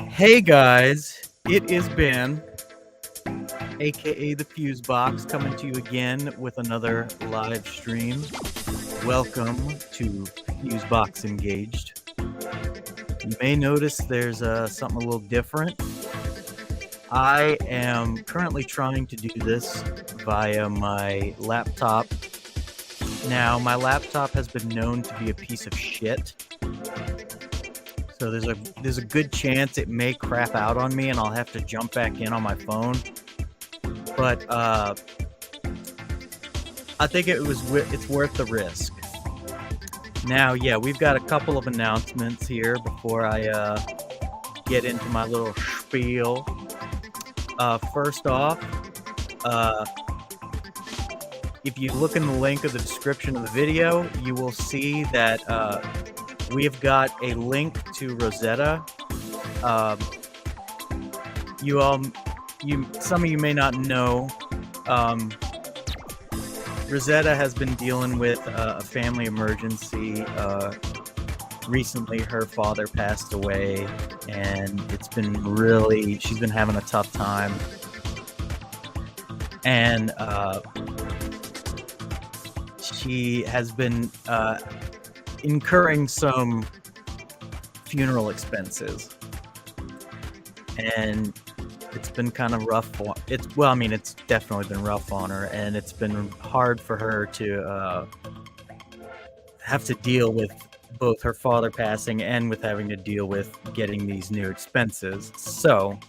Hey guys, it is Ben, aka the Fuse Box, coming to you again with another live stream. Welcome to Fuse Box Engaged. You may notice there's something a little different. I am currently trying to do this via my laptop. Now, my laptop has been known to be a piece of shit. So there's a good chance it may crap out on me and I'll have to jump back in on my phone. But I think it's worth the risk. Now, yeah, we've got a couple of announcements here before I get into my little spiel. First off, if you look in the link of the description of the video, you will see that we've got a link to Rosetta. Some of you may not know, Rosetta has been dealing with a family emergency. Recently, her father passed away, and she's been having a tough time. And she has been incurring some funeral expenses, and it's been kind of rough it's definitely been rough on her, and it's been hard for her to have to deal with both her father passing and with having to deal with getting these new expenses. So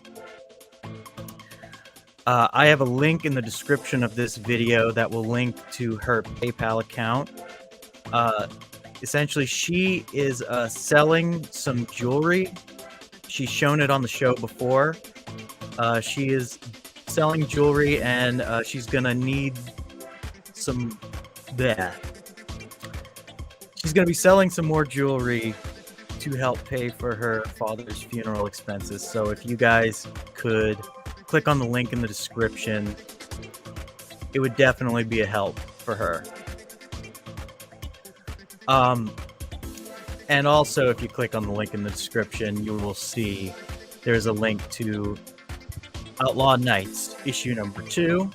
I have a link in the description of this video that will link to her PayPal account. Essentially, she is selling some jewelry. She's shown it on the show before. She is selling jewelry, and she's gonna need some. She's gonna be selling some more jewelry to help pay for her father's funeral expenses. So if you guys could click on the link in the description, it would definitely be a help for her. And also, if you click on the link in the description, you will see there's a link to Outlaw Nights Issue number 2.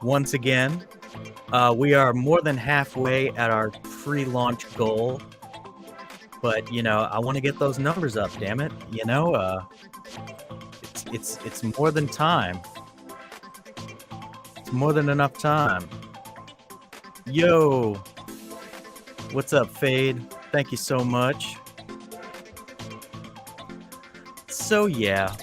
Once again, we are more than halfway at our pre-launch goal, but I want to get those numbers up. Damn it! It's more than time. It's more than enough time. Yo. What's up, Fade? Thank you so much. So yeah.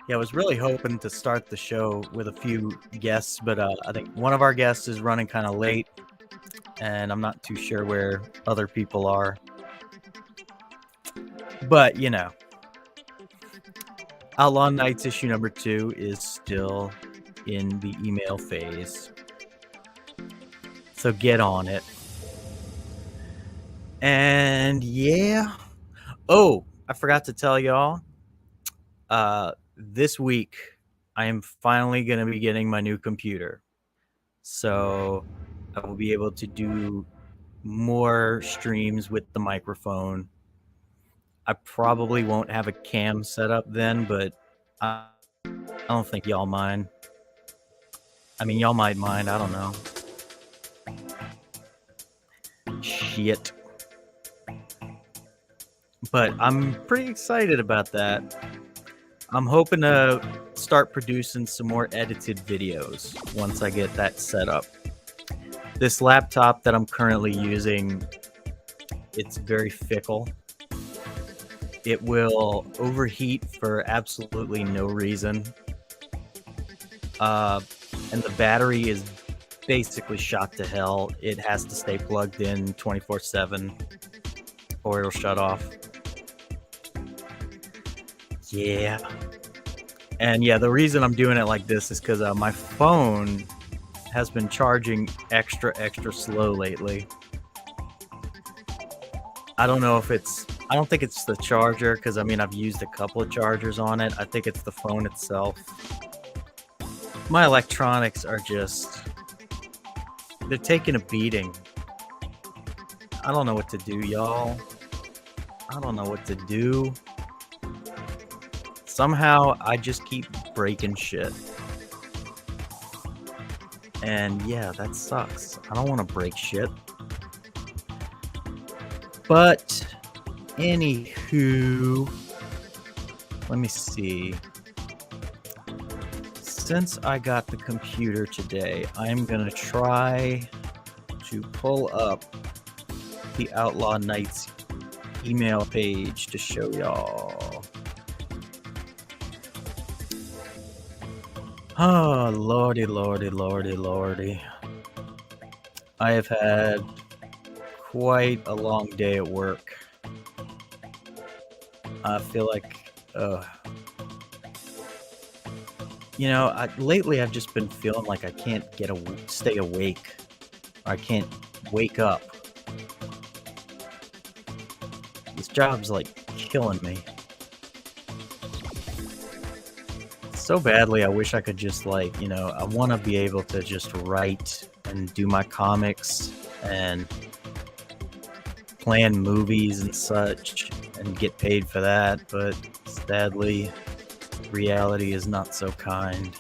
Yeah, I was really hoping to start the show with a few guests, but I think one of our guests is running kind of late, and I'm not too sure where other people are. But Outlaw Nights Issue number 2 is still in the email phase. So get on it. And yeah. Oh, I forgot to tell y'all. This week, I am finally going to be getting my new computer. So I will be able to do more streams with the microphone. I probably won't have a cam set up then, but I don't think y'all mind. I mean, y'all might mind. I don't know. Shit. But I'm pretty excited about that. I'm hoping to start producing some more edited videos once I get that set up. This laptop that I'm currently using, it's very fickle. It will overheat for absolutely no reason. And the battery is basically shot to hell. It has to stay plugged in 24/7 or it'll shut off. Yeah. And yeah, the reason I'm doing it like this is because my phone has been charging extra slow lately. I don't know if it's. I don't think it's the charger because I mean I've used a couple of chargers on it. I think it's the phone itself. My electronics are just. They're taking a beating. I don't know what to do, y'all. I don't know what to do. Somehow I just keep breaking shit. And yeah, that sucks. I don't want to break shit. But anywho, let me see. Since I got the computer today, I'm gonna try to pull up the Outlaw Nights email page to show y'all. Oh, lordy, lordy, lordy, lordy. I have had quite a long day at work. I feel like, you know, lately I've just been feeling like I can't stay awake. Or I can't wake up. This job's like killing me. So badly, I wish I could just like, you know, I want to be able to just write and do my comics and plan movies and such and get paid for that, but sadly, reality is not so kind.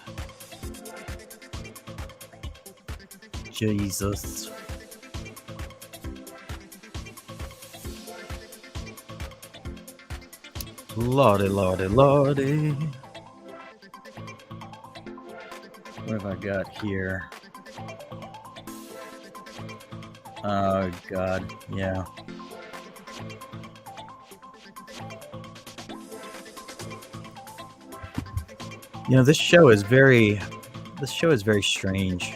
Jesus. Lordy, lordy, lordy. What have I got here? Oh, God. Yeah. You know, this show is very strange.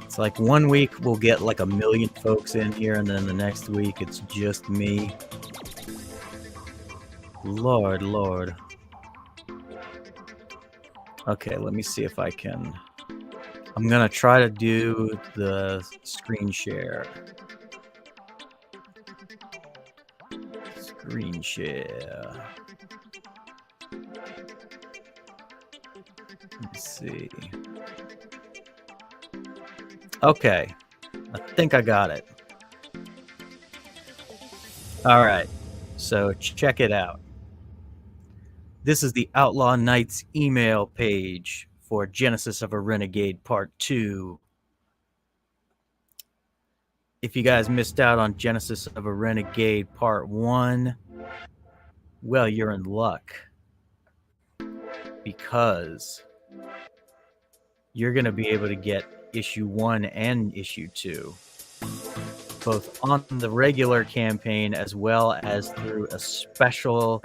It's like one week we'll get like 1 million folks in here, and then the next week it's just me. Lord, Lord. Okay, let me see if I can. I'm gonna try to do the screen share. Screen share. Let's see. Okay, I think I got it. All right, so check it out. This is the Outlaw Nights email page for Genesis of a Renegade Part 2. If you guys missed out on Genesis of a Renegade Part 1, well, you're in luck. Because you're going to be able to get issue 1 and issue 2. Both on the regular campaign as well as through a special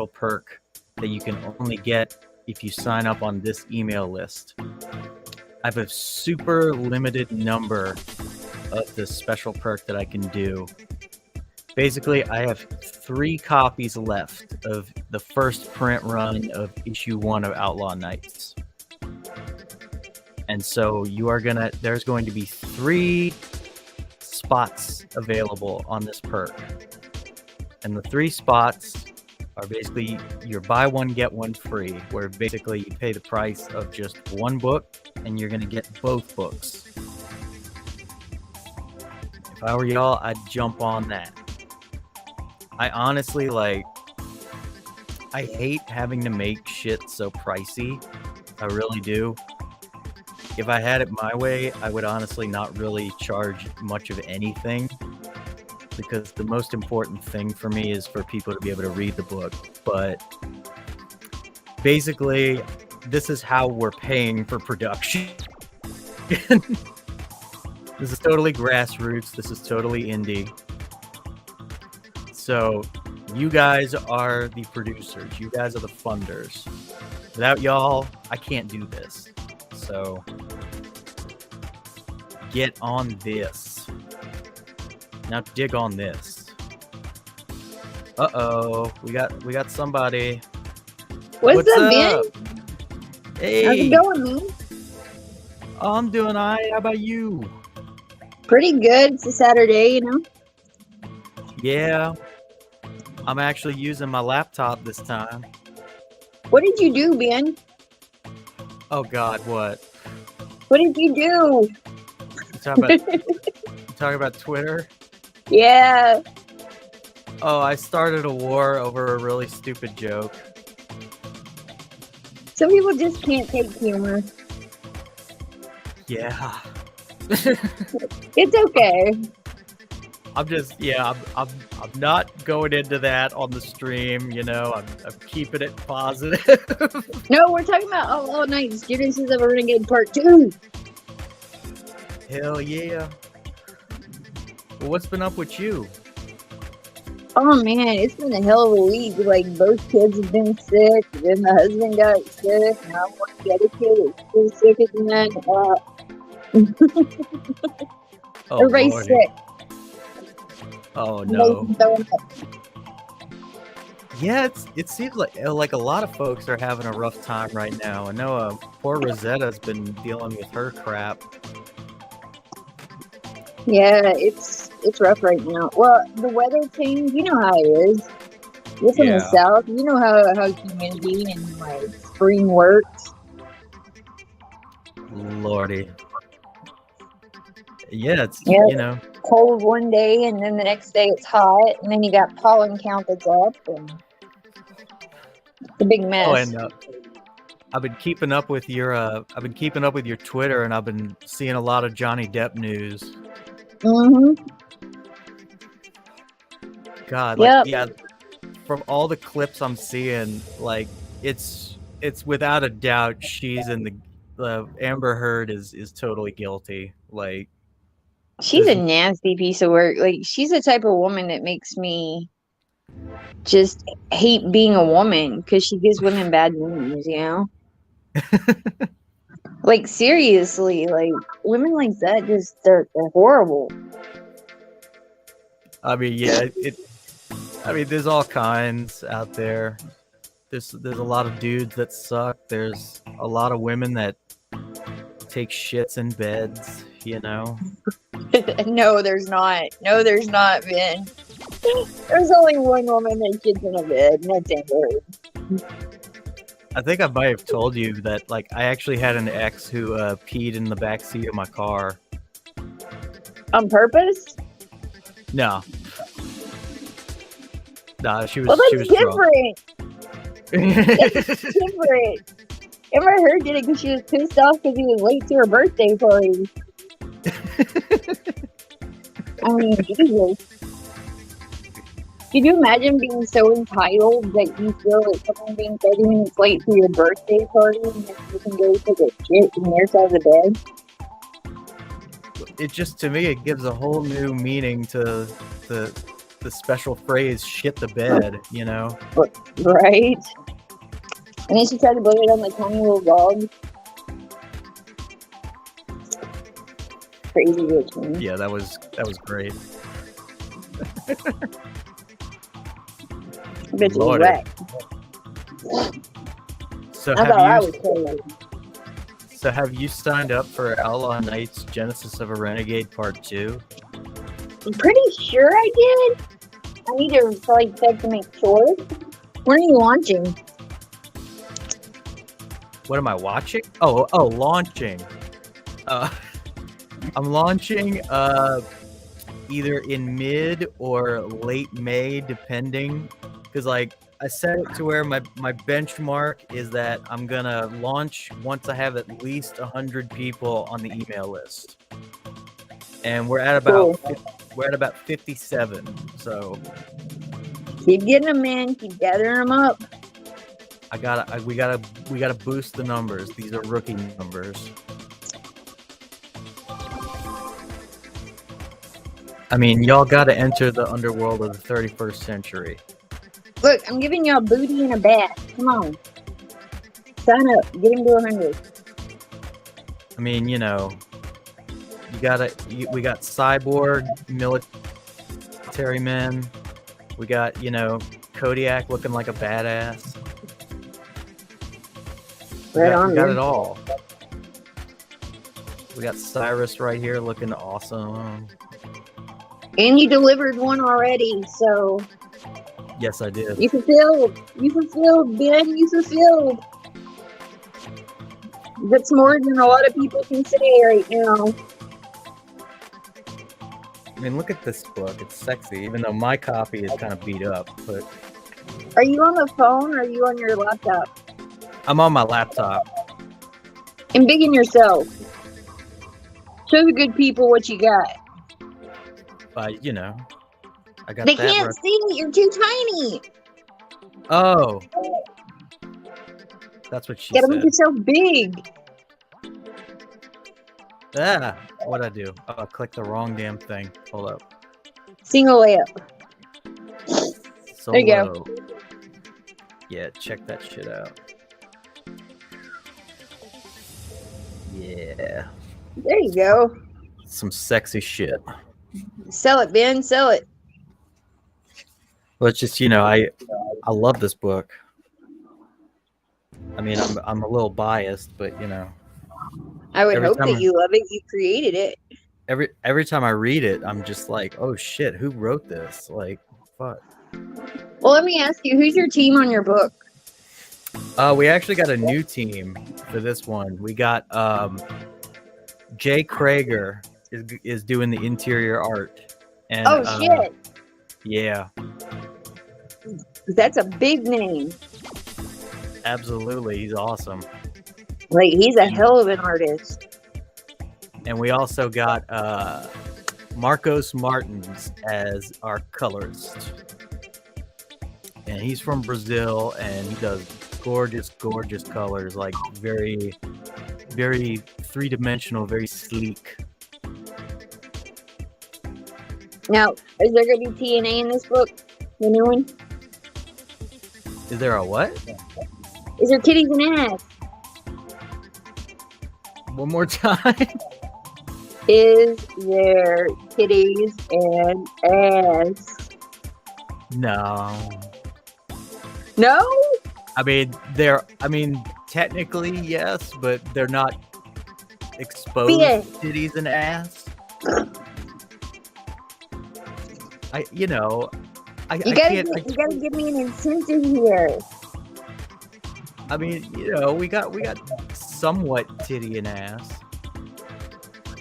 perk that you can only get if you sign up on this email list. I have a super limited number of the special perk that I can do. Basically, I have 3 copies left of the first print run of issue 1 of Outlaw Nights. And so there's going to be 3 spots available on this perk. And the 3 spots are basically your buy one, get one free, where basically you pay the price of just 1 book and you're going to get both books. If I were y'all, I'd jump on that. I honestly, I hate having to make shit so pricey. I really do. If I had it my way, I would honestly not really charge much of anything, because the most important thing for me is for people to be able to read the book. But basically, this is how we're paying for production. This is totally grassroots. This is totally indie. So you guys are the producers. You guys are the funders. Without y'all, I can't do this. So get on this. Now dig on this. Uh-oh. We got somebody. What's up, Ben? Hey. How's it going, man? Oh, I'm doing all right. How about you? Pretty good. It's a Saturday, you know. Yeah, I'm actually using my laptop this time. What did you do, Ben? Oh God, what? What did you do? You talking about Twitter? Yeah. Oh, I started a war over a really stupid joke. Some people just can't take humor. Yeah. It's okay. I'm not going into that on the stream, you know. I'm keeping it positive. No, we're talking about Outlaw Nights, Genesis of a Renegade Part 2. Hell yeah. Well, what's been up with you? Oh man, it's been a hell of a week. Like, both kids have been sick, then the husband got sick, now one of the other kid is still sicker than that. Oh, Everybody's Lordy. sick. Oh no. Everybody's throwing up. Yeah, it seems like a lot of folks are having a rough time right now. I know poor Rosetta's been dealing with her crap. Yeah, it's rough right now. Well, the weather change, you know how it is. You're from the Yeah. south, you know how humidity and like spring works. Lordy. Yeah, it's Yeah. you know. Cold one day and then the next day it's hot, and then you got pollen count that's up, and it's a big mess. Oh, and I've been keeping up with your Twitter, and I've been seeing a lot of Johnny Depp news. God, like yeah, from all the clips I'm seeing, like it's without a doubt she's in the Amber Heard is totally guilty. Like She's a nasty piece of work. Like, she's the type of woman that makes me just hate being a woman, because she gives women bad names, you know? Like, seriously, like, women like that just, they're horrible. I mean, yeah, there's all kinds out there. There's a lot of dudes that suck. There's a lot of women that take shits in beds, you know? No, there's not. No, there's not, Ben. There's only one woman that shits in a bed, and that's Amber Heard. I think I might have told you that, like, I actually had an ex who peed in the back seat of my car. On purpose? No. Nah, she was. Well, she was that's different. That's different. Amber Heard did it because she was pissed off because he was late to her birthday party. I mean, Jesus. Could you imagine being so entitled that you feel like someone being 30 minutes late to your birthday party and then you can go take a shit in your side of the bed? It just, to me, it gives a whole new meaning to the special phrase "shit the bed," you know? Right? And then she tried to blame it on the tiny little dog. Crazy bitch, man. Yeah, that was great. Bitch was whack. So have you signed up for Outlaw Nights Genesis of a Renegade Part 2? I'm pretty sure I did. I need to check to make sure. When are you launching? What am I watching? Oh, launching. I'm launching either in mid or late May, depending. Because, like, I set it to where my benchmark is that I'm gonna launch once I have at least 100 people on the email list, and we're at about 57. So keep getting them, man. Keep gathering them up. We gotta boost the numbers. These are rookie numbers. I mean, y'all gotta enter the underworld of the 31st century. Look, I'm giving y'all booty in a bath. Come on. Sign up. Get him to 100. I mean, you know, we got cyborg military men. We got, you know, Kodiak looking like a badass. We got it all. We got Cyrus right here looking awesome. And you delivered one already, so Yes, I did. you fulfilled. You fulfilled, Ben. You fulfilled. That's more than a lot of people can say right now. I mean, look at this book. It's sexy, even though my copy is kind of beat up. But Are you on the phone or are you on your laptop? I'm on my laptop. Embiggen yourself. Show the good people what you got. But you know, I got They that. can't see it. You're too tiny. Oh, that's what she Gotta make said. yourself big. Ah, what'd I do? Oh, I clicked the wrong damn thing. Hold up. Single layup. Solo. There you go. Yeah, check that shit out. Yeah. There you go. Some sexy shit. Sell it, Ben. Sell it. Well, it's just, you know, I love this book. I mean, I'm a little biased, but you know, I would every hope time that you love it. You created it. every time I read it, I'm just like, oh shit, who wrote this? Like, fuck. Well, let me ask you, who's your team on your book? We actually got a new team for this one. We got Jay Krager is doing the interior art, and Oh shit, yeah, that's a big name. absolutely, he's awesome. Like he's a hell of an artist. And we also got Marcos Martins as our colorist, and he's from Brazil, and he does gorgeous colors, like very three-dimensional, very sleek. Now, is there going to be TNA in this book? The new one? Is there a what? Is there titties and ass? One more time. Is there titties and ass? No. No? I mean, technically yes, but they're not exposed titties and ass. You gotta give me an incentive here. I mean, you know, we got somewhat titty and ass.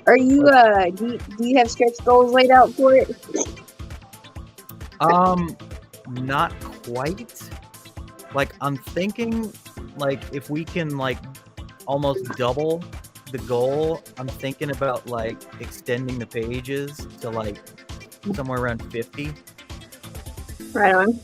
Are you do you have stretch goals laid out for it? Not quite. Like, I'm thinking, like, if we can, like, almost double the goal, I'm thinking about, like, extending the pages to, like, somewhere around 50. Right on.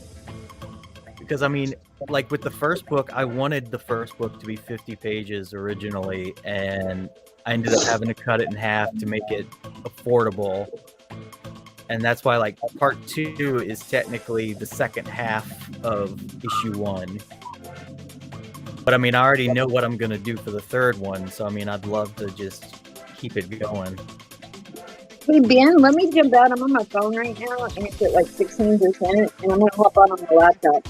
Because, I mean, like, with the first book, I wanted the first book to be 50 pages originally, and I ended up having to cut it in half to make it affordable. And that's why, like, part 2 is technically the second half of issue 1. But I mean, I already know what I'm gonna do for the third one, so I mean, I'd love to just keep it going. Hey Ben, let me jump out. I'm on my phone right now, and it's at like 16%, and I'm gonna hop on my laptop.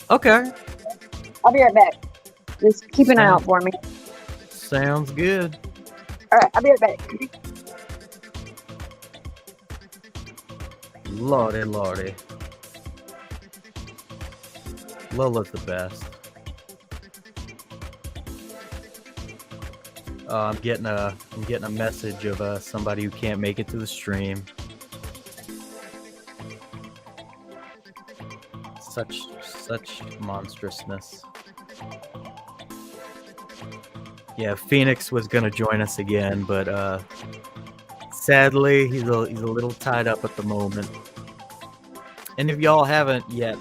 Okay. I'll be right back. Just keep an eye out for me. Sounds good. All right, I'll be right back. Lordy. Lola's the best. I'm getting a message of somebody who can't make it to the stream. Such monstrousness. Yeah, Phoenix was gonna join us again, but sadly he's a little tied up at the moment. And if y'all haven't yet,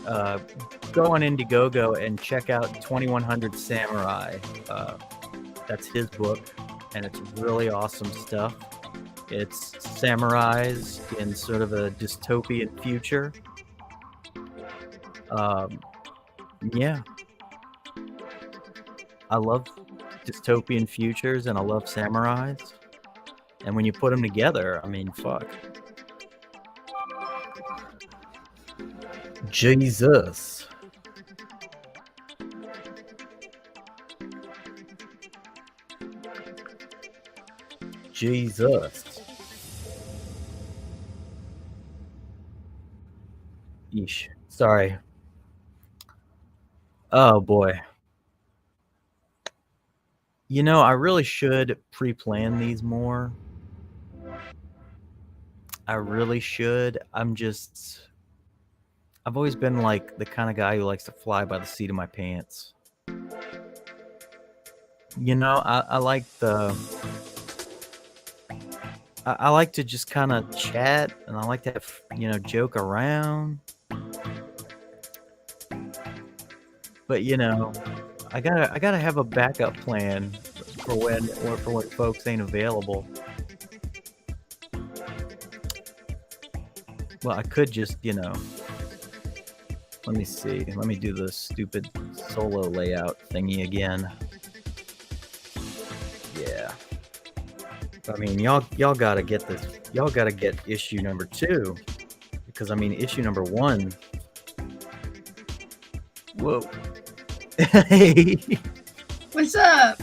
go on Indiegogo and check out 2100 Samurai. That's his book, and it's really awesome stuff. It's samurais in sort of a dystopian future. Yeah. I love dystopian futures, and I love samurais. And when you put them together, I mean, fuck. Jesus. Yeesh. Sorry. Oh boy. You know, I really should pre-plan these more. I really should. I've always been like the kind of guy who likes to fly by the seat of my pants. You know, I like I like to just kind of chat, and I like to have, joke around. But I gotta have a backup plan for when folks ain't available. Well, I could just, let me see. Let me do the stupid solo layout thingy again. Yeah. I mean, y'all gotta get this. Y'all gotta get issue number 2, because I mean, issue number 1. Whoa. Hey. What's up?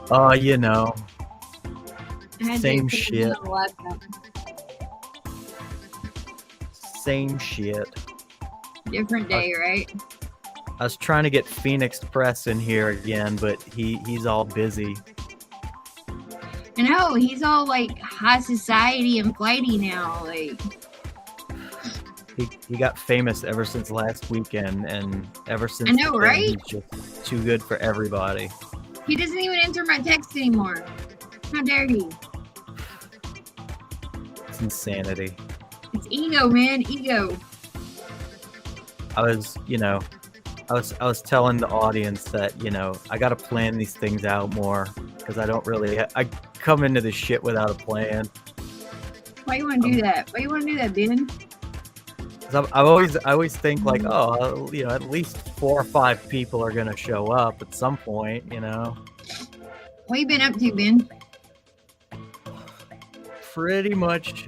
Oh, I had same to put it shit. on the laptop. Same shit. Different day, right? I was trying to get Phoenix Press in here again, but he's all busy. I know, he's all like high society and flighty now. Like, He got famous ever since last weekend, and ever since I know, then, right? he's just too good for everybody. he doesn't even answer my text anymore. How dare he? It's insanity. It's ego, man. Ego. I was I was telling the audience that, I got to plan these things out more, because I don't really I come into this shit without a plan. Why you want to do that? Why you want to do that, Ben? 'Cause I always think like, oh, at least 4 or 5 people are gonna show up at some point, What you been up to, Ben? Pretty much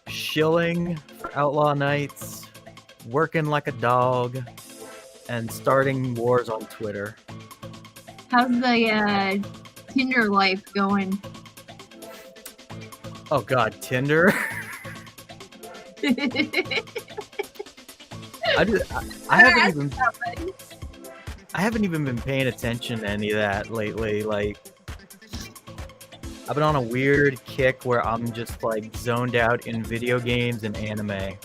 shilling for Outlaw Nights, working like a dog, and starting wars on Twitter. How's the Tinder life going? Oh God, Tinder. I haven't even been paying attention to any of that lately. Like, I've been on a weird kick where I'm just like zoned out in video games and anime.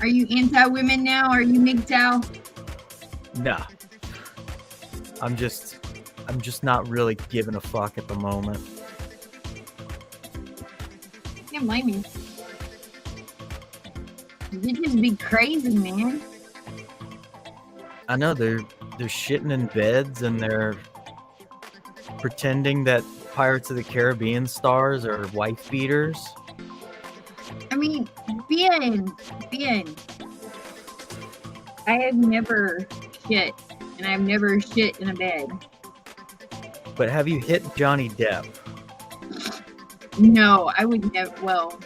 Are you anti-women now? Are you MGTOW? Nah. I'm just not really giving a fuck at the moment. Can't blame me. Bitches be crazy, man. I know they're shitting in beds, and they're pretending that Pirates of the Caribbean stars are wife beaters. I mean, Ben. I have never shit, and I've never shit in a bed. But have you hit Johnny Depp? No, I would never. Well,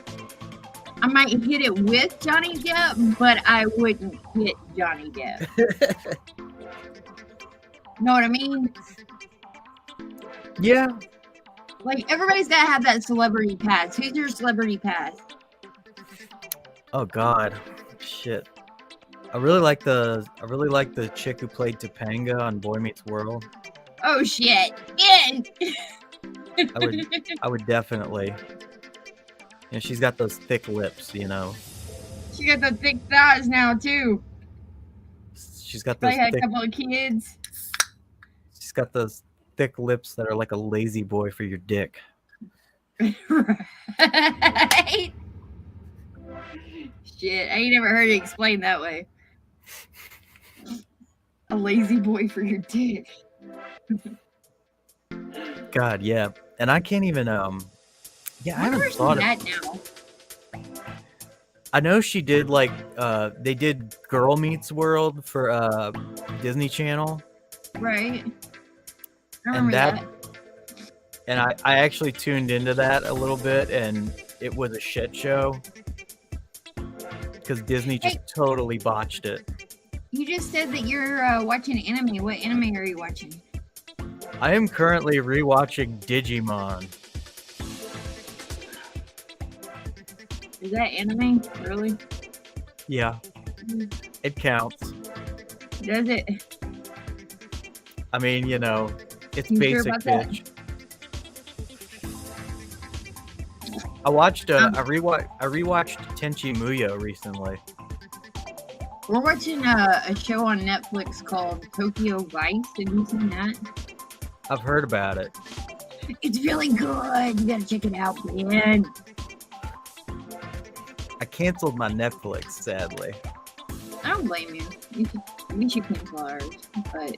I might hit it with Johnny Depp, but I wouldn't hit Johnny Depp. Know what I mean? Yeah. Like, everybody's gotta have that celebrity pass. Who's your celebrity pass? Oh God, shit. I really like the chick who played Topanga on Boy Meets World. Oh shit! Ben. I would definitely. She's got those thick lips, She got the thick thighs now too. She's got those. Probably had a couple of kids. She's got those thick lips that are like a lazy boy for your dick. Right? Shit, I ain't never heard it explained that way. A lazy boy for your dick. God, yeah. And I can't even yeah, I haven't thought of that now. I know she did like they did Girl Meets World for Disney Channel. Right. I And remember that. And I actually tuned into that a little bit, and it was a shit show. Because Disney just totally botched it. You just said that you're watching anime. What anime are you watching? I am currently rewatching Digimon. Is that anime? Really? Yeah, it counts. Does it? I mean, it's You sure basic about that? bitch. I rewatched Tenchi Muyo recently. We're watching a show on Netflix called Tokyo Vice. Have you seen that? I've heard about it. It's really good. You gotta check it out, man. I canceled my Netflix, sadly. I don't blame you. We should cancel ours, but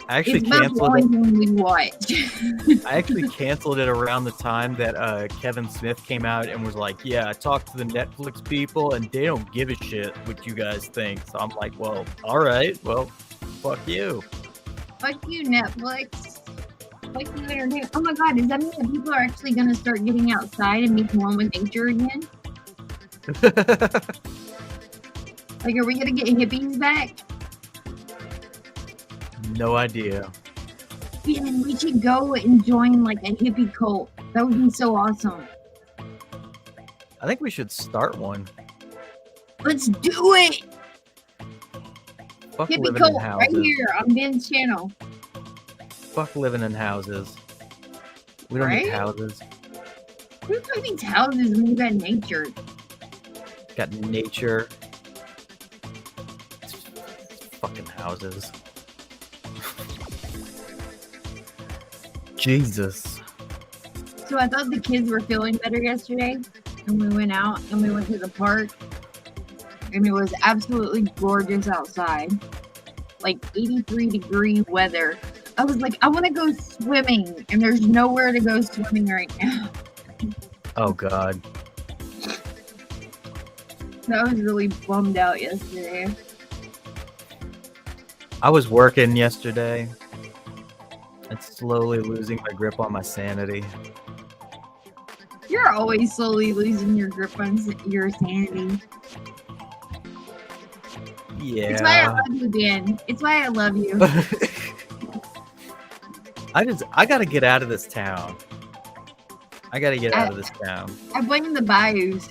I actually it's about the canceled only it. thing we watch. I actually canceled it around the time that Kevin Smith came out and was like, "Yeah, I talked to the Netflix people, and they don't give a shit what you guys think." So I'm like, "Well, all right, well, fuck you." Fuck you, Netflix. Fuck you, entertainment. Oh my god, does that mean that people are actually gonna start getting outside and being one with nature again? Like, are we gonna get hippies back? No idea. Man, we should go and join like a hippie cult. That would be so awesome. I think we should start one. Let's do it! Fuck Hippie living in cult houses. right here on Ben's channel. Fuck living in houses. We don't need Right? houses. Who the fuck needs houses when you got nature? Got nature. Fucking houses. Jesus. So I thought the kids were feeling better yesterday, and we went out and we went to the park, and it was absolutely gorgeous outside, like 83-degree weather. I was like, I want to go swimming, and there's nowhere to go swimming right now. Oh God. So I was really bummed out yesterday. I was working yesterday and slowly losing my grip on my sanity. You're always slowly losing your grip on your sanity. Yeah. It's why I love you, Dan. It's why I love you. I gotta get out of this town. I gotta get out of this town. I blame the bayous.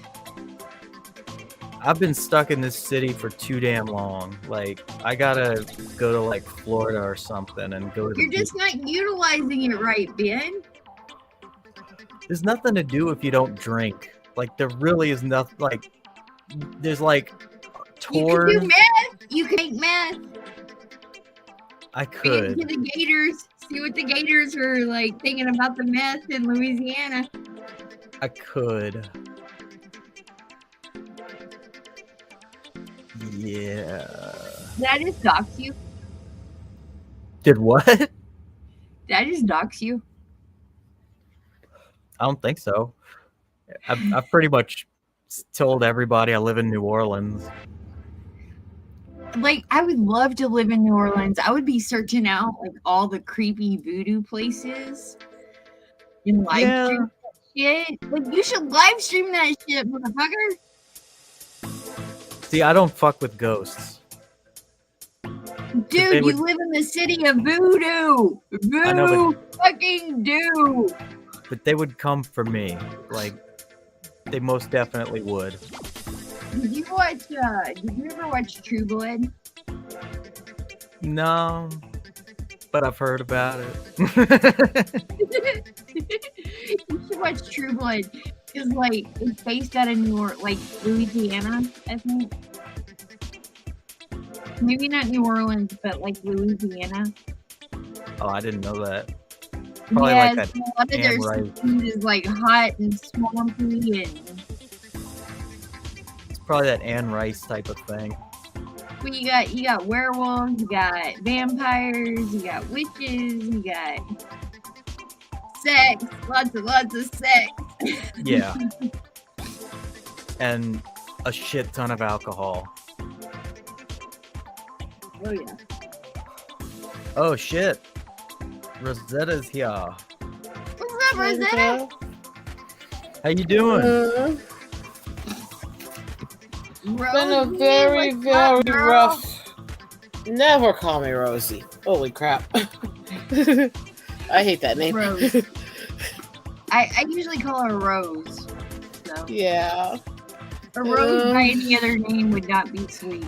I've been stuck in this city for too damn long. Like, I gotta go to like Florida or something and go to You're the just not utilizing it right, Ben. There's nothing to do if you don't drink. Like, there really is nothing. Like, there's like You tours. can do meth. You can make meth. I Get could. into the Gators. See what the Gators were like thinking about the meth in Louisiana. I could. Yeah. Did I just dox you? Did what? Did I just dox you? I don't think so. I've pretty much told everybody I live in New Orleans. Like, I would love to live in New Orleans. I would be searching out like all the creepy voodoo places and live stream that shit. Like, you should live stream that shit, motherfucker. See, I don't fuck with ghosts. Dude, you live in the city of voodoo. I know, Voodoo fucking do. But they would come for me. Like, they most definitely would. Did you ever watch True Blood? No, but I've heard about it. You should watch True Blood. It's like, it's based out of Louisiana, I think. Maybe not New Orleans, but like Louisiana. Oh, I didn't know that. Probably Yes, like that a lot of their Anne Rice. food is like hot and swampy, and It's probably that Anne Rice type of thing. well, you got werewolves, you got vampires, you got witches, you got sex, lots of sex. Yeah. And a shit ton of alcohol. Oh yeah. Oh shit. Rosetta's here. What's up, Rosetta? How you doing? Been a very, very rough. Never call me Rosie. Holy crap. I hate that name. Rose. I usually call her Rose. So. Yeah. A rose by any other name would not be sweet.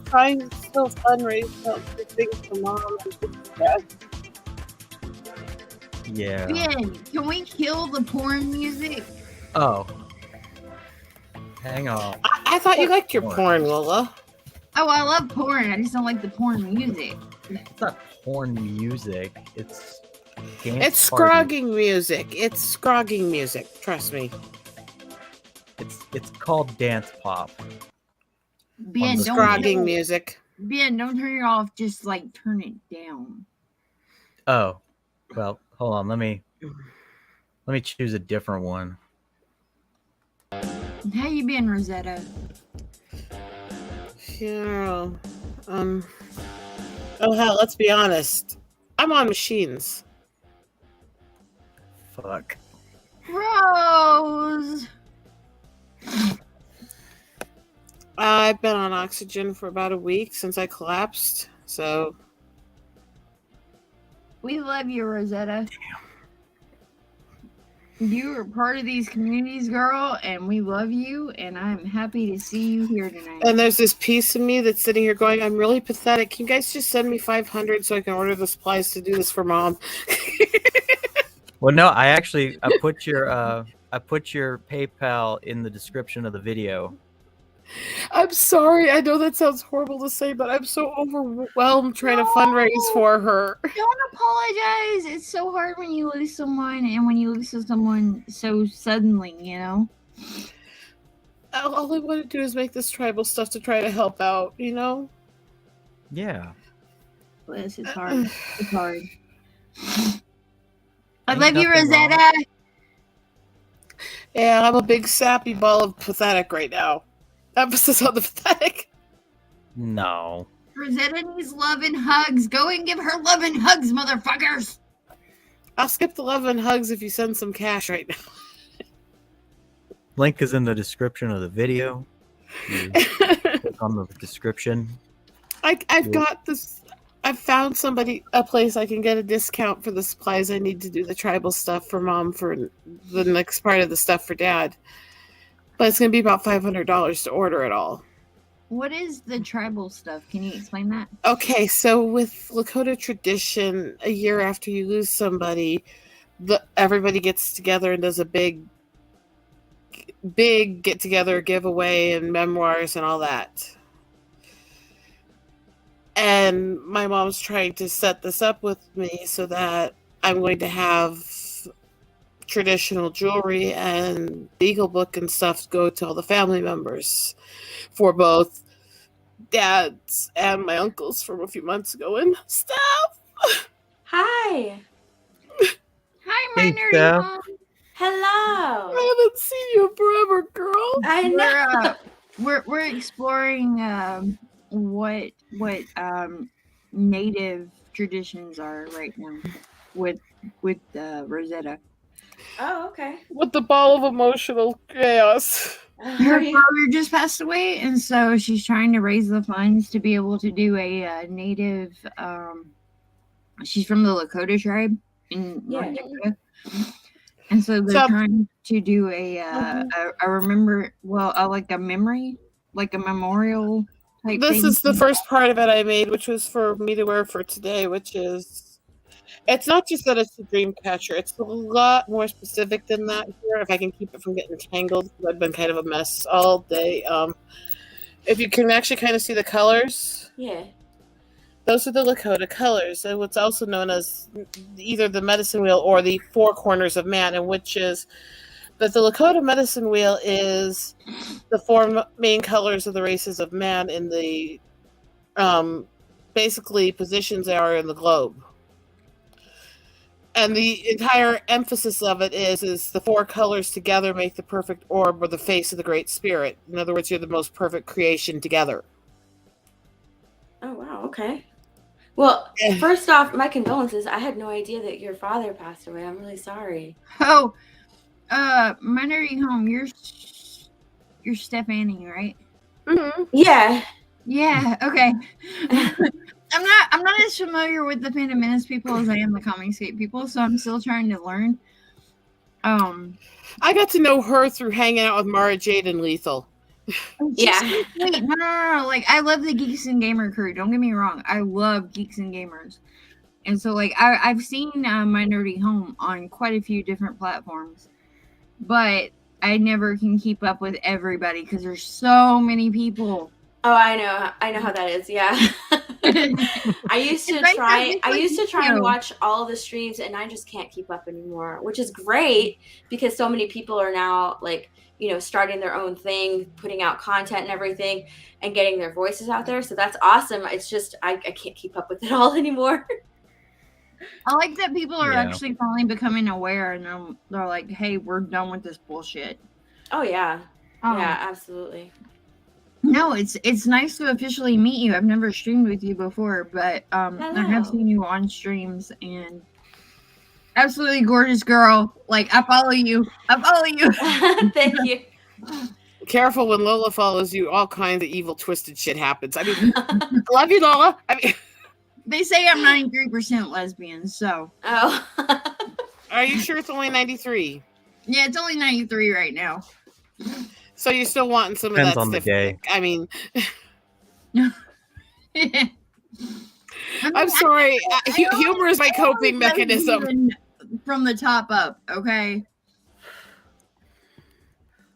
Trying to still fundraise for things for mom and dad. Yeah. Ben, can we kill the porn music? Oh. Hang on. I thought you liked your porn, Lola. Oh, I love porn. I just don't like the porn music. It's not porn music. It's dance It's party. scrogging music. It's scrogging music. Trust me. It's called dance pop. Ben, don't Scrogging music. Ben, don't turn it off. Just like turn it down. Oh. Well, hold on. Let me choose a different one. How you been, Rosetta? Yeah. Oh hell, let's be honest. I'm on machines. Fuck. Rose! I've been on oxygen for about a week since I collapsed. So We love you, Rosetta. You are part of these communities, girl, and we love you, and I'm happy to see you here tonight. and there's this piece of me that's sitting here going, I'm really pathetic. Can you guys just send me $500 so I can order the supplies to do this for mom? Well, no, I put your PayPal in the description of the video. I'm sorry. I know that sounds horrible to say, but I'm so overwhelmed trying to fundraise for her. Don't apologize. It's so hard when you lose someone and when you lose someone so suddenly, you know? All I want to do is make this tribal stuff to try to help out, you know? Yeah. This is hard. It's hard. I Ain't love you, nothing wrong. Rosetta. Yeah, I'm a big sappy ball of pathetic right now. Emphasis on the pathetic. No. Rosetta needs love and hugs. Go and give her love and hugs, motherfuckers. I'll skip the love and hugs if you send some cash right now. Link is in the description of the video. You click on the description. I've got this. I've found a place I can get a discount for the supplies I need to do the tribal stuff for mom for the next part of the stuff for dad. But it's going to be about $500 to order it all. What is the tribal stuff? Can you explain that? Okay, so with Lakota tradition, a year after you lose somebody, everybody gets together and does a big get together, giveaway, and memoirs and all that. And my mom's trying to set this up with me so that I'm going to have traditional jewelry and legal book and stuff go to all the family members for both dads and my uncles from a few months ago and stuff. Hi. Hi, my Hey, nerdy Steph. mom. Hello. I haven't seen you forever, girl. I know. We're exploring what native traditions are right now with Rosetta. Oh, okay. With the ball of emotional chaos. Her father just passed away, and so she's trying to raise the funds to be able to do a native. She's from the Lakota tribe in North Dakota, and so they're trying to do a like a memory, like a memorial type. This thing. is the first part of it I made, which was for me to wear for today, which is. It's not just that it's a dream catcher. It's a lot more specific than that here. If I can keep it from getting tangled, because I've been kind of a mess all day. If you can actually kind of see the colors. Yeah. Those are the Lakota colors, and what's also known as either the medicine wheel or the four corners of man, and which is that the Lakota medicine wheel is the four main colors of the races of man in the basically positions they are in the globe. And the entire emphasis of it is the four colors together make the perfect orb or the face of the Great Spirit. In other words, you're the most perfect creation together. Oh, wow. Okay. Well, first off, my condolences. I had no idea that your father passed away. I'm really sorry. Oh, my nerdy home. You're Stephanie, right? Mm-hmm. Yeah. Yeah. Okay. I'm not as familiar with the Phantom Menace people as I am the Comicscape people, so I'm still trying to learn. I got to know her through hanging out with Mara Jade and Lethal. Yeah. Wait, no. Like, I love the Geeks and Gamer crew. Don't get me wrong. I love Geeks and Gamers. And so, like, I've seen My Nerdy Home on quite a few different platforms. But I never can keep up with everybody because there's so many people. Oh, I know how that is. Yeah. I used to try and watch all the streams, and I just can't keep up anymore, which is great because so many people are now like, starting their own thing, putting out content and everything, and getting their voices out there. So that's awesome. It's just I can't keep up with it all anymore. I like that people are actually finally becoming aware, and they're like, "Hey, we're done with this bullshit." Oh yeah, yeah, absolutely. No, it's nice to officially meet you. I've never streamed with you before, but I have seen you on streams, and absolutely gorgeous girl. Like, I follow you. Thank you. Careful, when Lola follows you, all kinds of evil, twisted shit happens. I mean, love you, Lola. I mean, they say I'm 93% lesbian, so. Oh. Are you sure it's only 93? Yeah, it's only 93 right now. So you're still wanting some Depends of that on the stiff day. dick. I mean, I'm sorry. Humor is my coping mechanism. From the top up, okay?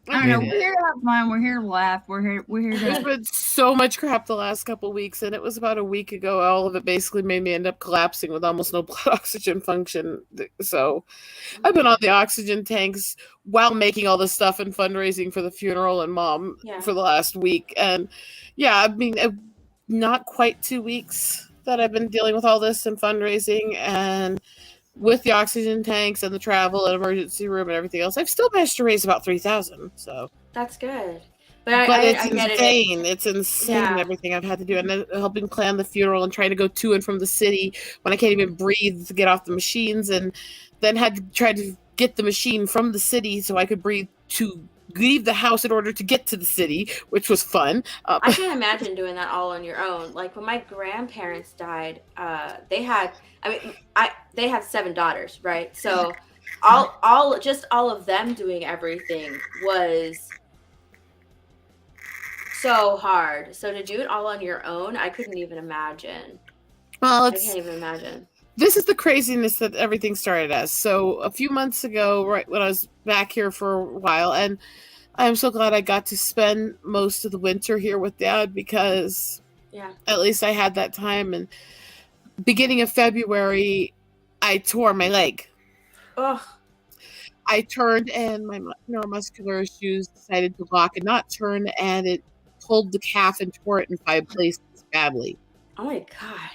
I don't know. We're here to have fun. We're here to laugh. We're here to. There's been so much crap the last couple of weeks, and it was about a week ago. All of it basically made me end up collapsing with almost no blood oxygen function. So I've been on the oxygen tanks while making all this stuff and fundraising for the funeral and mom for the last week. And I mean, not quite 2 weeks that I've been dealing with all this and fundraising and with the oxygen tanks and the travel and emergency room and everything else. I've still managed to raise about $3,000. So that's good. But it's insane. It's insane everything I've had to do. And then helping plan the funeral and trying to go to and from the city when I can't even breathe to get off the machines, and then had to try to get the machine from the city so I could breathe to leave the house in order to get to the city, which was fun. I can't imagine doing that all on your own. Like when my grandparents died, they had 7 daughters, right? So all of them doing everything was so hard. So to do it all on your own, I couldn't even imagine. Well, I can't even imagine. This is the craziness that everything started as. So a few months ago, right when I was back here for a while, and I'm so glad I got to spend most of the winter here with Dad, because at least I had that time. And beginning of February, I tore my leg. Ugh. I turned and my neuromuscular issues decided to lock and not turn, and it pulled the calf and tore it in 5 places badly. Oh my God.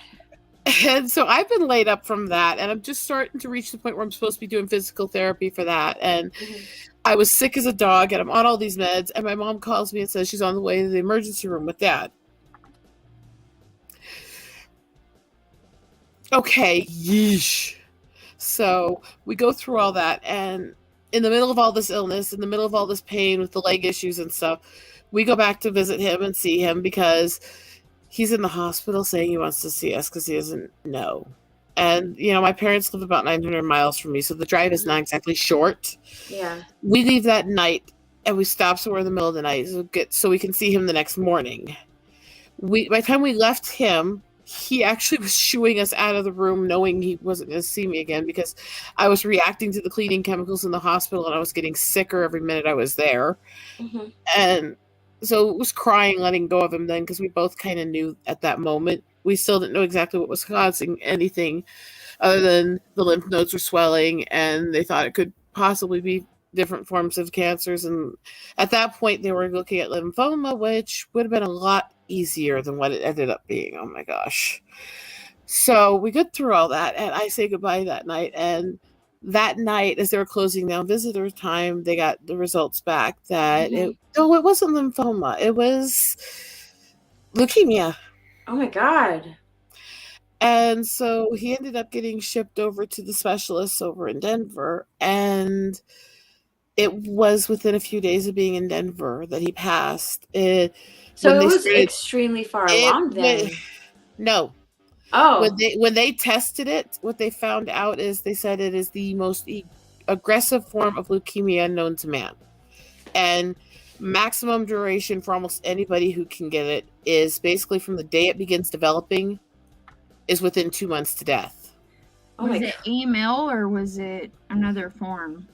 And so I've been laid up from that, and I'm just starting to reach the point where I'm supposed to be doing physical therapy for that. And I was sick as a dog, and I'm on all these meds, and my mom calls me and says she's on the way to the emergency room with Dad. Okay, yeesh. So we go through all that, and in the middle of all this illness, in the middle of all this pain with the leg issues and stuff, we go back to visit him and see him because he's in the hospital saying he wants to see us because he doesn't know. And, my parents live about 900 miles from me, so the drive is not exactly short. Yeah. We leave that night, and we stop somewhere in the middle of the night so we can see him the next morning. By the time we left him, he actually was shooing us out of the room knowing he wasn't going to see me again because I was reacting to the cleaning chemicals in the hospital, and I was getting sicker every minute I was there. Mm-hmm. And so it was crying, letting go of him then, because we both kind of knew at that moment. We still didn't know exactly what was causing anything other than the lymph nodes were swelling, and they thought it could possibly be different forms of cancers. And at that point, they were looking at lymphoma, which would have been a lot easier than what it ended up being. Oh my gosh. So we got through all that, and I say goodbye that night. And that night, as they were closing down visitor time, they got the results back that it wasn't lymphoma. It was leukemia. Oh my God. And so he ended up getting shipped over to the specialists over in Denver. And it was within a few days of being in Denver that he passed. So it was extremely far along then. No. Oh. When they tested it, what they found out is they said it is the most aggressive form of leukemia known to man. And maximum duration for almost anybody who can get it is basically from the day it begins developing is within 2 months to death. Was it AML or was it another form?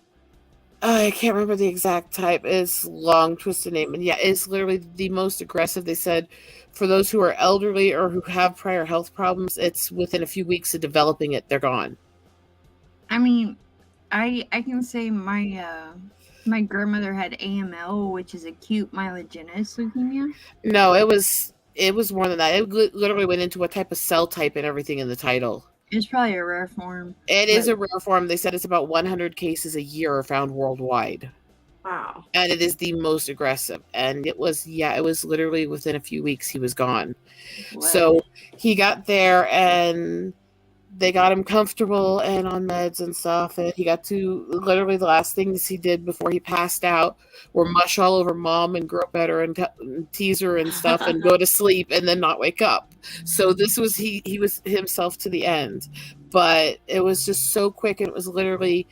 I can't remember the exact type. It's long, twisted name. And yeah, it's literally the most aggressive. They said for those who are elderly or who have prior health problems, it's within a few weeks of developing it, they're gone. I mean, I can say my grandmother had AML, which is acute myelogenous leukemia. No, it was more than that. It literally went into what type of cell type and everything in the title. It's probably a rare form. It is a rare form. They said it's about 100 cases a year are found worldwide. Wow. And it is the most aggressive. And it was literally within a few weeks he was gone. What? So he got there and they got him comfortable and on meds and stuff. And he got to literally the last things he did before he passed out were mush all over mom and grope at her and tease her and stuff and go to sleep and then not wake up. So this was, he was himself to the end. But it was just so quick. And it was literally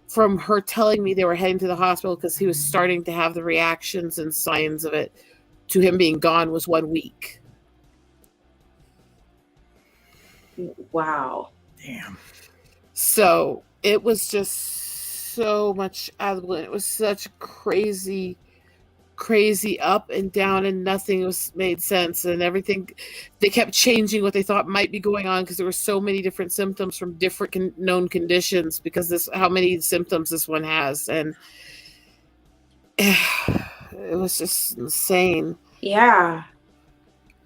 from her telling me they were heading to the hospital because he was starting to have the reactions and signs of it to him being gone was 1 week. Wow. Damn. So it was just so much out of the blue. It was such crazy up and down, and nothing was made sense. And everything, they kept changing what they thought might be going on because there were so many different symptoms from different known conditions. Because this, how many symptoms this one has, and it was just insane. Yeah.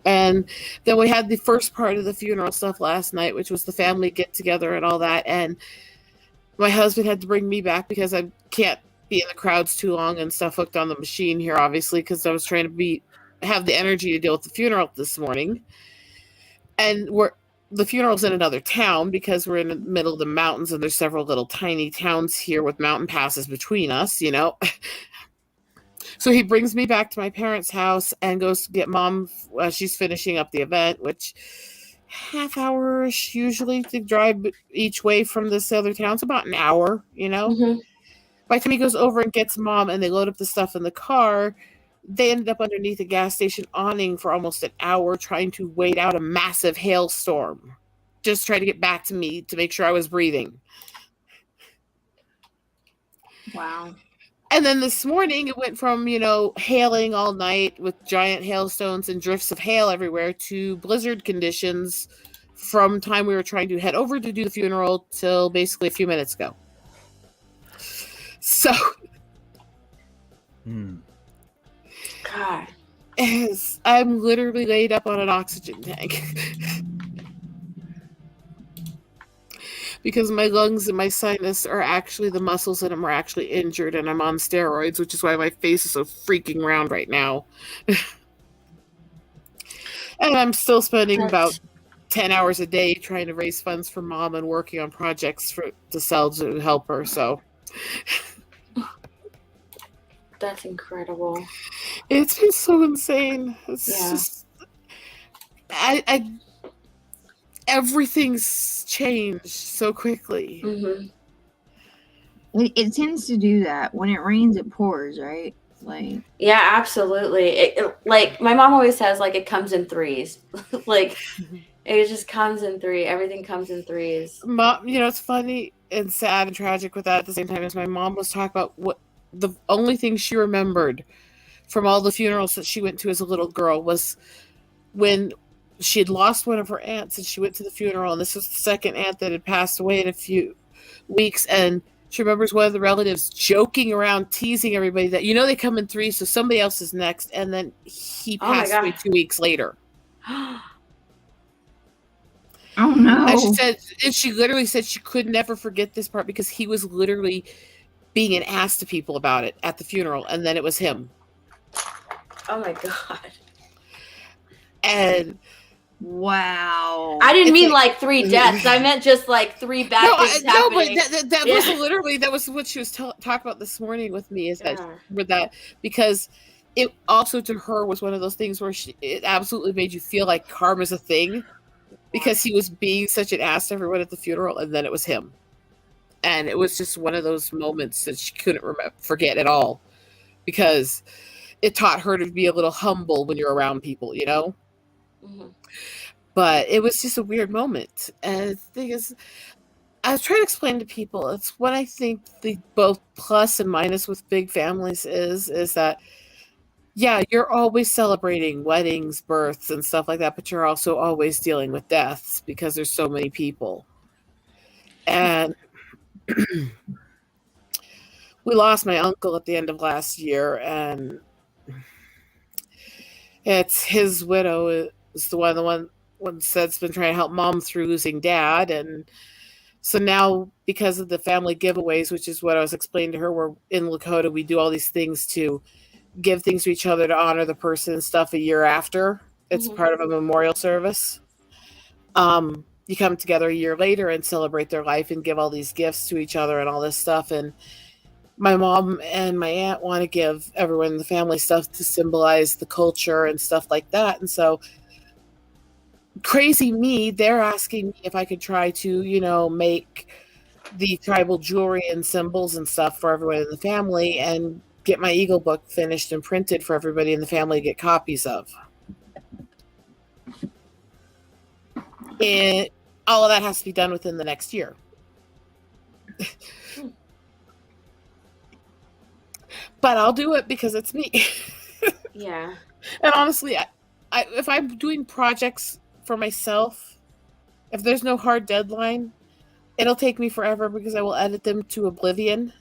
And then we had the first part of the funeral stuff last night, which was the family get together and all that. And my husband had to bring me back because I can't be in the crowds too long and stuff hooked on the machine here, obviously, because I was trying to have the energy to deal with the funeral this morning. And the funeral's in another town because we're in the middle of the mountains and there's several little tiny towns here with mountain passes between us, you know. So he brings me back to my parents' house and goes to get mom. She's finishing up the event, which half hour-ish usually to drive each way from this other town. It's about an hour, you know. Mm-hmm. By the time he goes over and gets mom and they load up the stuff in the car, they ended up underneath a gas station awning for almost an hour trying to wait out a massive hailstorm. Just trying to get back to me to make sure I was breathing. Wow. And then this morning, it went from, hailing all night with giant hailstones and drifts of hail everywhere to blizzard conditions from time we were trying to head over to do the funeral till basically a few minutes ago. So, God. I'm literally laid up on an oxygen tank. Because my lungs and my sinus are actually, the muscles in them are actually injured, and I'm on steroids, which is why my face is so freaking round right now. And I'm still spending about 10 hours a day trying to raise funds for mom and working on projects to sell to help her, so. That's incredible. It's been so insane. It's just, everything's changed so quickly. Mm-hmm. It tends to do that. When it rains, it pours, right? Yeah, absolutely. It like my mom always says, like, it comes in threes. Like, it just comes in three. Everything comes in threes. Mom, it's funny and sad and tragic with that at the same time as my mom was talking about what the only thing she remembered from all the funerals that she went to as a little girl was when she had lost one of her aunts and she went to the funeral, and this was the second aunt that had passed away in a few weeks, and she remembers one of the relatives joking around, teasing everybody that, they come in threes, so somebody else is next, and then he passed away 2 weeks later. Oh no. And she literally said she could never forget this part because he was literally being an ass to people about it at the funeral, and then it was him. Oh my God. And wow. I didn't mean like 3 deaths. I meant just like 3 bad things happening. But that was literally, that was what she was talking about this morning with me, is that because it also to her was one of those things where it absolutely made you feel like karma's a thing because he was being such an ass to everyone at the funeral, and then it was him. And it was just one of those moments that she couldn't forget at all, because it taught her to be a little humble when you're around people, you know? Mm-hmm. But it was just a weird moment. And the thing is, I was trying to explain to people, it's what I think the both plus and minus with big families is that, yeah, you're always celebrating weddings, births, and stuff like that, but you're also always dealing with deaths because there's so many people. And we lost my uncle at the end of last year, and it's his widow is the one that's been trying to help mom through losing dad. And so now, because of the family giveaways, which is what I was explaining to her, we're in Lakota, we do all these things to give things to each other to honor the person and stuff a year after. It's Mhm. part of a memorial service. You come together a year later and celebrate their life and give all these gifts to each other and all this stuff. And my mom and my aunt want to give everyone in the family stuff to symbolize the culture and stuff like that. And so, crazy me, they're asking me if I could try to, you know, make the tribal jewelry and symbols and stuff for everyone in the family and get my Eagle book finished and printed for everybody in the family to get copies of. And all of that has to be done within the next year. But I'll do it because it's me. Yeah. And honestly, I, if I'm doing projects for myself, if there's no hard deadline, it'll take me forever because I will edit them to oblivion.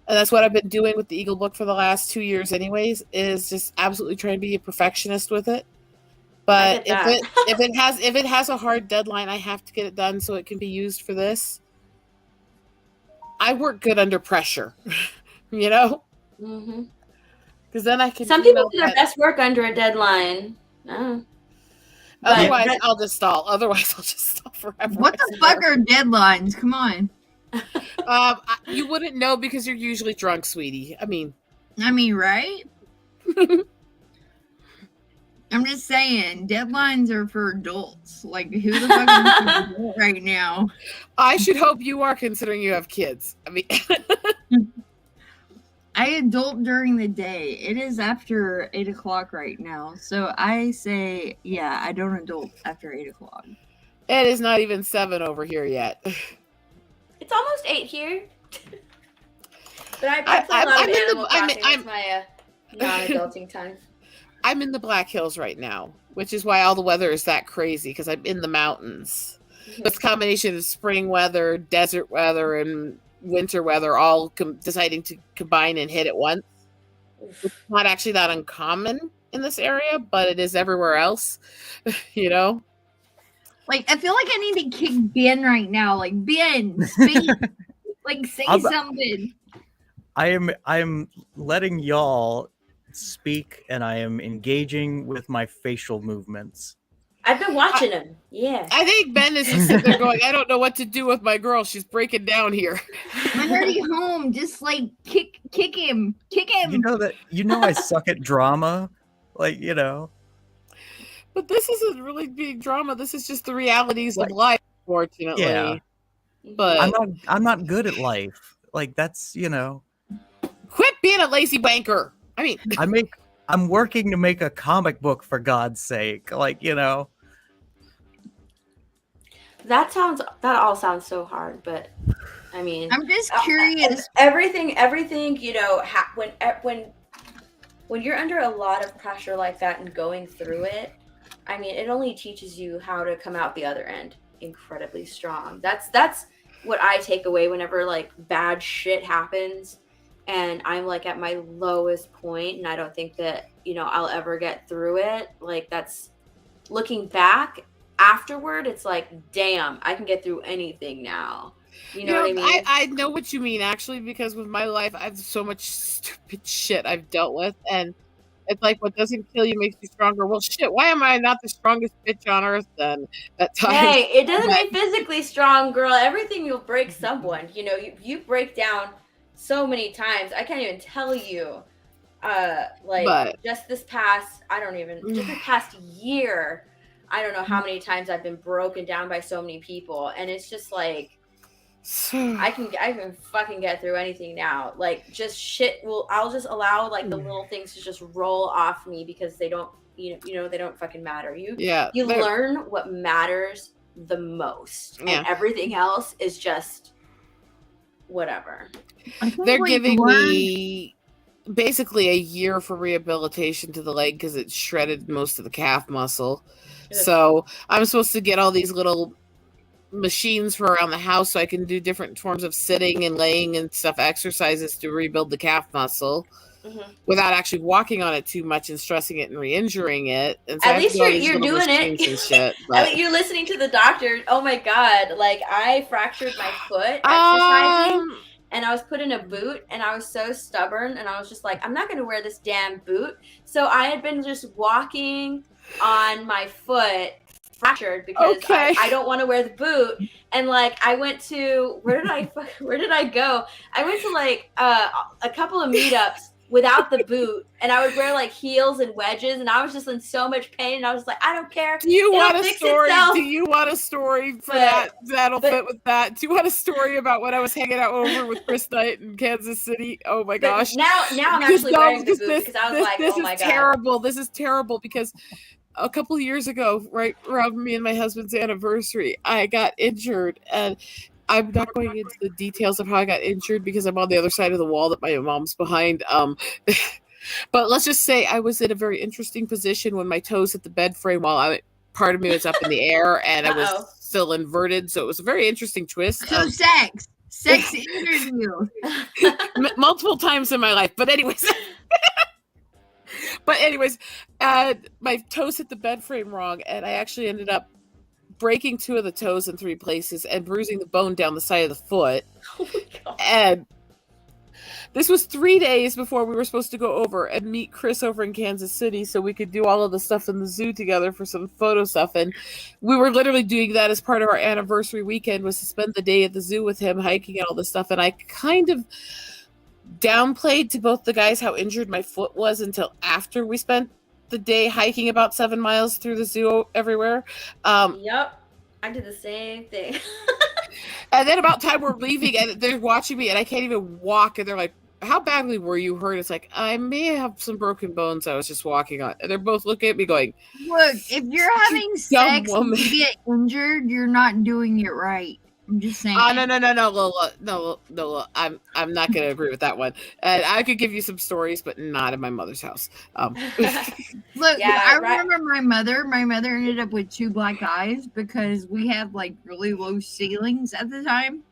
And that's what I've been doing with the Eagle book for the last 2 years anyways, is just absolutely trying to be a perfectionist with it. But if it has a hard deadline, I have to get it done so it can be used for this. I work good under pressure, you know? Mm-hmm. Because then I can. Some people do their best work under a deadline. Otherwise, I'll just stall. Otherwise, I'll just stall forever. What the fuck are deadlines? Come on. You wouldn't know because you're usually drunk, sweetie. I mean, right? I'm just saying, deadlines are for adults. Like, who the fuck is an adult right now? I should hope you are, considering you have kids. I mean, I adult during the day. It is after 8 o'clock right now. So I say, yeah, I don't adult after 8 o'clock. It is not even 7 over here yet. It's almost 8 here. But I play a lot of Animal Crossing. That's my non-adulting time. I'm in the Black Hills right now, which is why all the weather is that crazy, because I'm in the mountains. Mm-hmm. It's a combination of spring weather, desert weather, and winter weather all deciding to combine and hit at once. It's not actually that uncommon in this area, but it is everywhere else, you know? Like, I feel like I need to kick Ben right now. Like, Ben, speak. Like, say something. I am letting y'all speak, and I am engaging with my facial movements. I've been watching him. Yeah. I think Ben is just sitting there going, I don't know what to do with my girl. She's breaking down here. I'm already home. Just like kick him. Kick him. You know I suck at drama. Like, you know. But this isn't really big drama. This is just the realities of life, fortunately. Yeah. But I'm not good at life. Like, that's, you know. Quit being a lazy banker. I mean, I'm working to make a comic book, for God's sake. Like, you know. That all sounds so hard, but I mean, I'm just curious. Everything, you know, when you're under a lot of pressure like that and going through it, I mean, it only teaches you how to come out the other end incredibly strong. That's what I take away whenever like bad shit happens and I'm like at my lowest point and I don't think that, you know, I'll ever get through it. Like, that's looking back afterward, it's like, damn, I can get through anything now. You know what I mean? I know what you mean, actually, because with my life, I have so much stupid shit I've dealt with, and it's like, what doesn't kill you makes you stronger. Well, shit, why am I not the strongest bitch on earth then at times? Hey, it doesn't mean physically strong, girl. Everything you'll break someone. You know, you break down so many times. I can't even tell you. Just this past year, I don't know how many times I've been broken down by so many people, and it's just like, I can fucking get through anything now. Like just shit I'll just allow like the little things to just roll off me because they don't they don't fucking matter. You learn what matters the most. And everything else is just whatever. They're giving me basically a year for rehabilitation to the leg because it shredded most of the calf muscle. So I'm supposed to get all these little machines for around the house so I can do different forms of sitting and laying and stuff, exercises to rebuild the calf muscle without actually walking on it too much and stressing it and re-injuring it. And so at least you're doing it. And shit, at least you're listening to the doctor. Oh my god, like I fractured my foot exercising and I was put in a boot and I was so stubborn and I was just like, I'm not going to wear this damn boot. So I had been just walking on my foot fractured because I don't want to wear the boot. And like I went to where did I go? I went to like a couple of meetups without the boot, and I would wear like heels and wedges, and I was just in so much pain, and I was like, I don't care. Do you want a story? Do you want a story for that? That'll fit with that. Do you want a story about when I was hanging out over with Chris Knight in Kansas City? Oh my gosh! Now I'm actually wearing the boot because I was like, oh my god, terrible. This is terrible because a couple of years ago, right around me and my husband's anniversary, I got injured, and I'm not going into the details of how I got injured because I'm on the other side of the wall that my mom's behind. But let's just say I was in a very interesting position when my toes hit the bed frame while part of me was up in the air and I was still inverted. So it was a very interesting twist. So sex injured you multiple times in my life. But anyways. My toes hit the bed frame wrong, and I actually ended up breaking 2 of the toes in 3 places and bruising the bone down the side of the foot. Oh my god. And this was 3 days before we were supposed to go over and meet Chris over in Kansas City so we could do all of the stuff in the zoo together for some photo stuff. And we were literally doing that as part of our anniversary weekend, was to spend the day at the zoo with him, hiking and all this stuff. And I kind of downplayed to both the guys how injured my foot was until after we spent the day hiking about 7 miles through the zoo everywhere. Yep, I did the same thing. And then about time we're leaving and they're watching me and I can't even walk, and they're like, how badly were you hurt? It's like, I may have some broken bones I was just walking on. And they're both looking at me going, look, if you're having sex and you get injured, you're not doing it right. I'm just saying. Oh, no, Lola. I'm not going to agree with that one. And I could give you some stories, but not in my mother's house. Look, I remember my mother. My mother ended up with 2 black eyes because we had like really low ceilings at the time.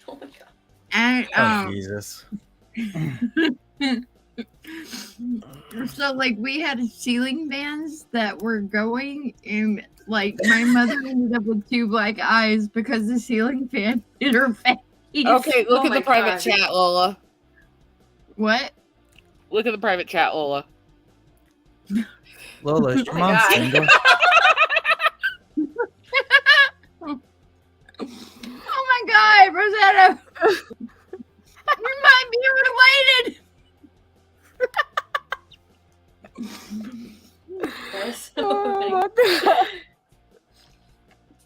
Oh my god. And Jesus. So like we had ceiling fans that were going, and like my mother ended up with 2 black eyes because the ceiling fan hit her face. Okay, look at the private chat, Lola. What? Look at the private chat, Lola. Lola, is your mom single? Oh my god, Rosetta! We might be related! Oh my god.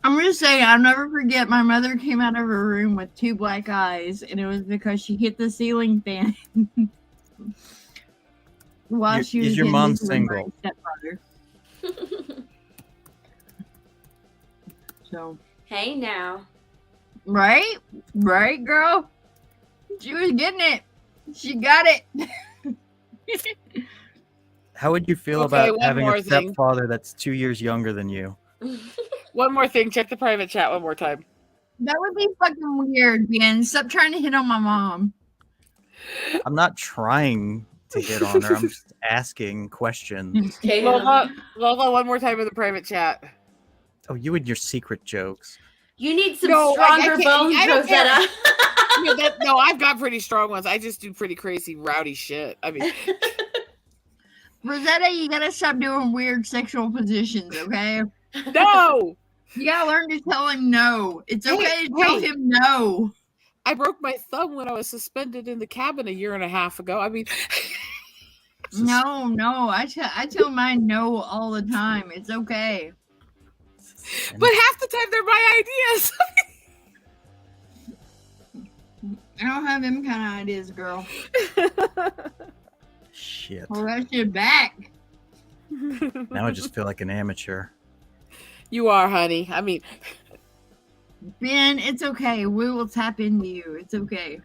I'm just saying, I'll never forget my mother came out of her room with 2 black eyes, and it was because she hit the ceiling fan while she was is your getting mom into single? my stepfather. So Hey now. right, girl. She was getting it. She got it. How would you feel Okay, about one having more a thing. stepfather that's 2 years younger than you? One more thing. Check the private chat one more time. That would be fucking weird, man. Stop trying to hit on my mom. I'm not trying to hit on her. I'm just asking questions. Okay. Lola, one more time in the private chat. Oh, you and your secret jokes. You need some No, stronger bones, I don't care. Rosetta. No, I've got pretty strong ones. I just do pretty crazy, rowdy shit. I mean, Rosetta, you gotta stop doing weird sexual positions, okay? no! You gotta learn to tell him no. It's okay to tell him no. I broke my thumb when I was suspended in the cabin 1.5 years ago. I mean, No. I tell mine no all the time. It's okay. but half the time they're my ideas. I don't have them kind of ideas, girl. Shit. Hold that shit back. Now I just feel like an amateur. You are, honey. I mean, Ben, it's okay. We will tap into you. It's okay.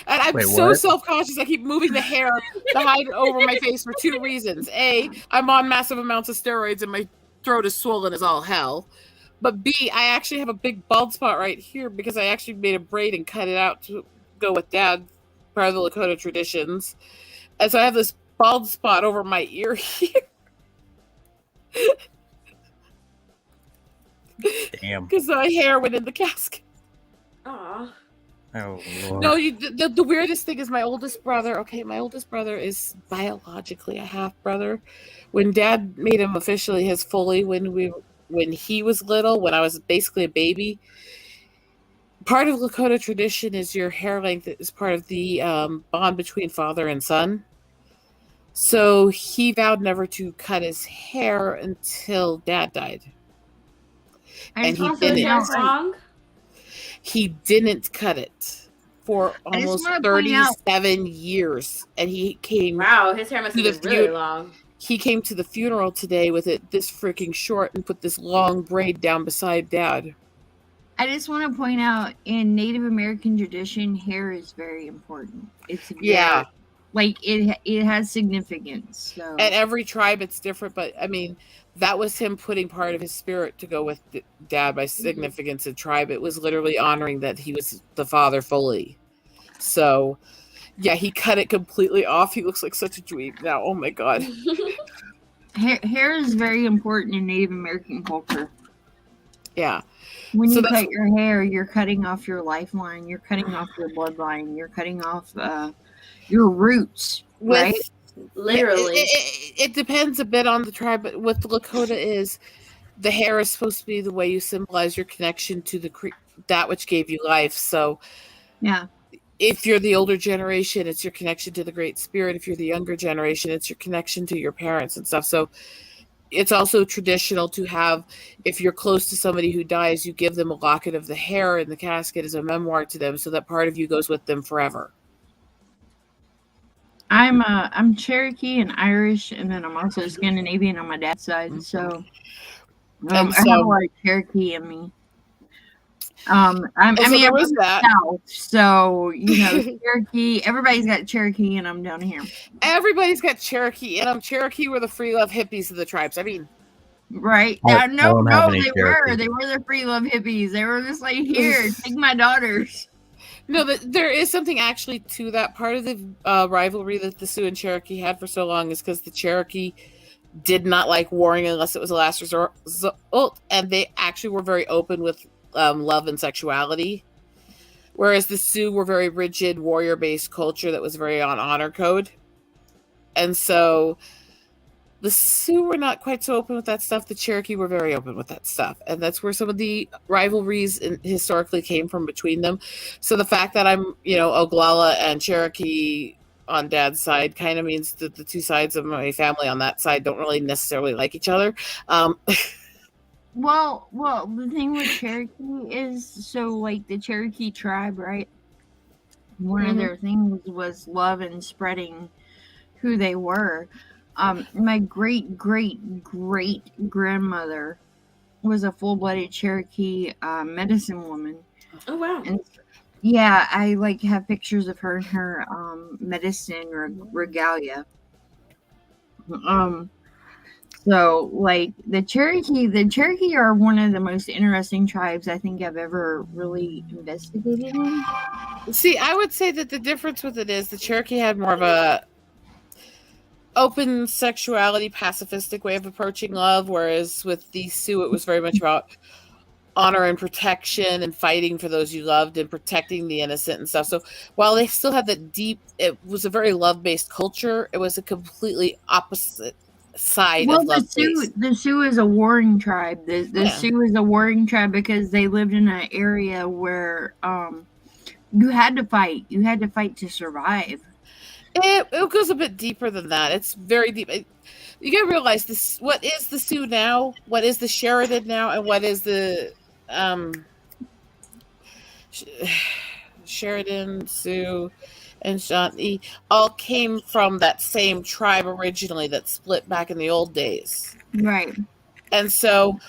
and I'm Wait, so what? self-conscious. I keep moving the hair behind over my face for 2 reasons. A, I'm on massive amounts of steroids and my throat is swollen as all hell. But B, I actually have a big bald spot right here because I actually made a braid and cut it out to go with Dad, part of the Lakota traditions. And so I have this bald spot over my ear here. Damn. Because my hair went in the casket. Aw. Oh, Lord. No, the weirdest thing is my oldest brother. Okay, my oldest brother is biologically a half brother. When Dad made him officially his fully when he was little, when I was basically a baby, part of Lakota tradition is your hair length is part of the bond between father and son. So he vowed never to cut his hair until Dad died. And he Also, didn't. hair's long. He didn't cut it for I just almost wanna point out- 37 years. And he came Wow, his hair must have To been the really few- long. he came to the funeral today with it this freaking short and put this long braid down beside Dad. I just want to point out in Native American tradition, hair is very important. It's very, Yeah. like it has significance. So And every tribe it's different, but I mean, that was him putting part of his spirit to go with Dad by significance of tribe. It was literally honoring that he was the father fully. So, yeah, he cut it completely off. He looks like such a dweeb now. Oh my God. hair is very important in Native American culture. Yeah. When So you that's- cut your hair, you're cutting off your lifeline. You're cutting off your bloodline. You're cutting off your roots, right? Literally. It depends a bit on the tribe, but with Lakota is the hair is supposed to be the way you symbolize your connection to that which gave you life. So Yeah. if you're the older generation, it's your connection to the Great Spirit. If you're the younger generation, it's your connection to your parents and stuff. So it's also traditional to have, if you're close to somebody who dies, you give them a locket of the hair in the casket as a memoir to them so that part of you goes with them forever. I'm Cherokee and Irish, and then I'm also Scandinavian on my dad's side. So, I have a lot of Cherokee in me. there I'm was from that. the South, so Cherokee. Everybody's got Cherokee, and I'm down here. Everybody's got Cherokee in them. Cherokee were the free love hippies of the tribes. I mean, Right? I No, don't have any they Cherokee. were. They were the free love hippies. They were just like, here, take my daughters. no, there is something actually to that. Part of the rivalry that the Sioux and Cherokee had for so long is because the Cherokee did not like warring unless it was a last resort, and they actually were very open with love and sexuality, whereas the Sioux were very rigid warrior-based culture that was very on honor code. And so the Sioux were not quite so open with that stuff. The Cherokee were very open with that stuff, and that's where some of the rivalries historically came from between them. So the fact that I'm Oglala and Cherokee on Dad's side kind of means that the two sides of my family on that side don't really necessarily like each other. Well, the thing with Cherokee is, so like the Cherokee tribe, right? One of their things was love and spreading who they were. My great grandmother was a full-blooded Cherokee medicine woman. Oh wow. And yeah, I have pictures of her in her medicine regalia. So the Cherokee are one of the most interesting tribes I think I've ever really investigated in. See, I would say that the difference with it is the Cherokee had more of a open sexuality, pacifistic way of approaching love, whereas with the Sioux, it was very much about honor and protection and fighting for those you loved and protecting the innocent and stuff. So while they still had that deep, it was a very love-based culture, it was a completely opposite side of love-based. The Sioux is a warring tribe. The Sioux is a warring tribe because they lived in an area where you had to fight. You had to fight to survive. It goes a bit deeper than that. It's very deep. You gotta realize this: what is the Sioux now? What is the Sheridan now? And what is the Sheridan, Sue, and Shawnee all came from that same tribe originally that split back in the old days. Right. And so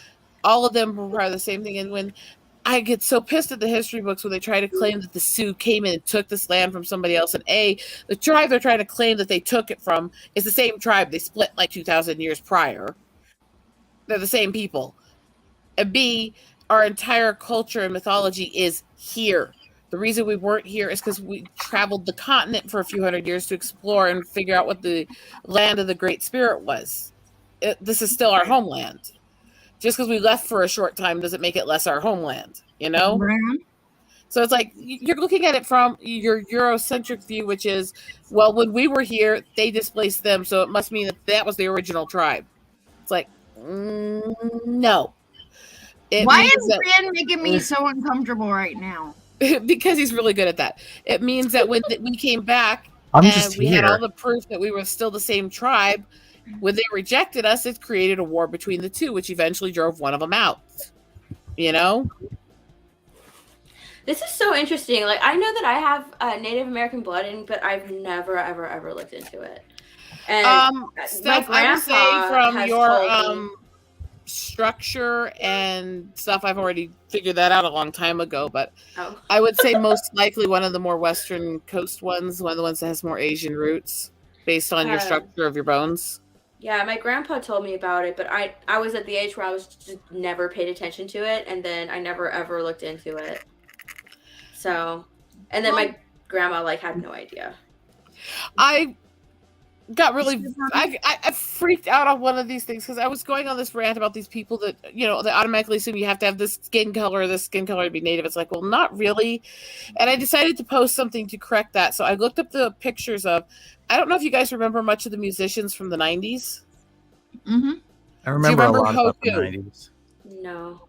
all of them were part of the same thing. And when I get so pissed at the history books when they try to claim that the Sioux came in and took this land from somebody else, and the tribe they're trying to claim that they took it from is the same tribe they split like 2,000 years prior. They're the same people. And B, our entire culture and mythology is here. The reason we weren't here is because we traveled the continent for a few hundred years to explore and figure out what the land of the Great Spirit was. This is still our homeland. Just because we left for a short time doesn't make it less our homeland, you know? Right. So it's like you're looking at it from your Eurocentric view, which is, well, when we were here, they displaced them, so it must mean that was the original tribe. It's like, no. Why is Rand making me so uncomfortable right now? Because he's really good at that. It means that when we came back we had all the proof that we were still the same tribe, when they rejected us, it created a war between the two, which eventually drove one of them out. You know? This is so interesting. Like, I know that I have Native American blood in, but I've never, ever, ever looked into it. And Steph, I would say from your structure and stuff, I've already figured that out a long time ago, but I would say most likely one of the more western coast ones, one of the ones that has more Asian roots based on your structure of your bones. Yeah, my grandpa told me about it, but I was at the age where I was just never paid attention to it, and then I never ever looked into it. So, and then my grandma had no idea. I got really, I freaked out on one of these things because I was going on this rant about these people that, they automatically assume you have to have this skin color to be native. It's like, well, not really. And I decided to post something to correct that. So I looked up the pictures of, I don't know if you guys remember much of the musicians from the 90s. Mm-hmm. I remember a lot about the 90s. No.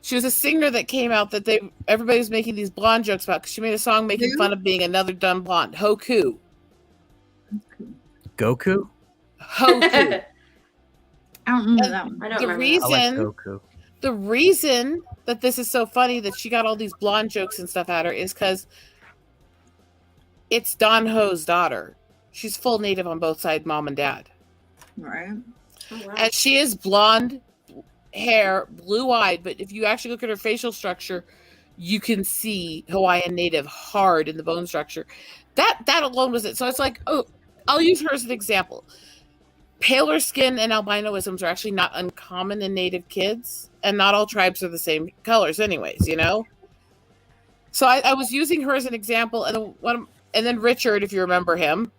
She was a singer that came out that everybody was making these blonde jokes about because she made a song making fun of being another dumb blonde. Hoku. Goku? Hoku. I don't remember that one. I don't remember. I like Goku. The reason that this is so funny that she got all these blonde jokes and stuff at her is because it's Don Ho's daughter. She's full native on both sides, mom and dad. Right. Oh, wow. And she is blonde hair, blue-eyed, but if you actually look at her facial structure, you can see Hawaiian native hard in the bone structure. That alone was it. So it's like, I'll use her as an example. Paler skin and albinoisms are actually not uncommon in native kids, and not all tribes are the same colors anyways, So I was using her as an example, and then Richard, if you remember him,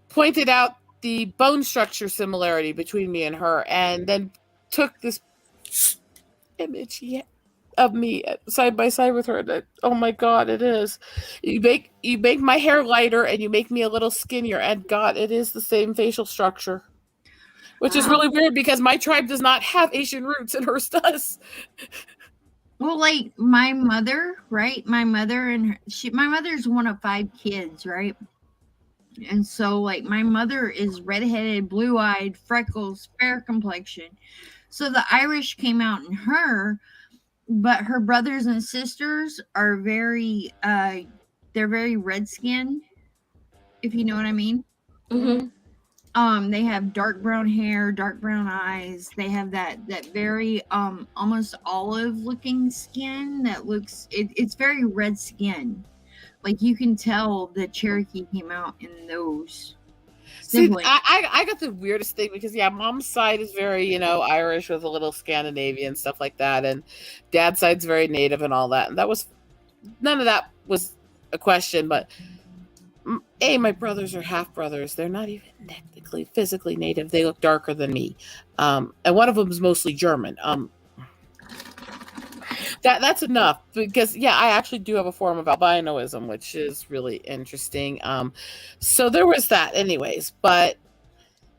pointed out the bone structure similarity between me and her, and then took this image of me side by side with her. And oh my God, it is. You make my hair lighter, and you make me a little skinnier, and God, it is the same facial structure, which is really weird because my tribe does not have Asian roots, and hers does. Well, my mother, right? My mother's one of 5 kids, right? And so, my mother is redheaded, blue-eyed, freckles, fair complexion. So the Irish came out in her, but her brothers and sisters are very, they're very red-skinned, if you know what I mean. Mm-hmm. They have dark brown hair, dark brown eyes. They have that very, almost olive-looking skin that looks, it's very red skin. You can tell the Cherokee came out in those. See, I got the weirdest thing because mom's side is very, Irish with a little Scandinavian stuff like that, and dad's side's very native and all that. And none of that was a question, but my brothers are half brothers. They're not even technically physically native. They look darker than me. And one of them is mostly German. That's enough because I actually do have a form of albinoism, which is really interesting. So there was that anyways, but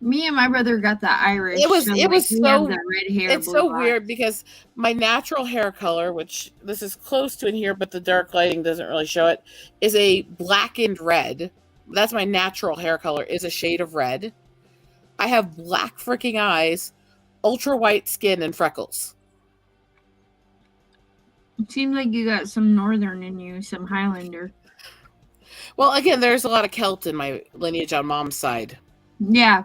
me and my brother got the Irish. It was so the red hair. It's so weird because my natural hair color, which this is close to in here, but the dark lighting doesn't really show it, is a blackened red. That's my natural hair color, is a shade of red. I have black freaking eyes, ultra white skin, and freckles. It seems like you got some northern in you, some Highlander. Well, again, there's a lot of Celt in my lineage on mom's side. Yeah.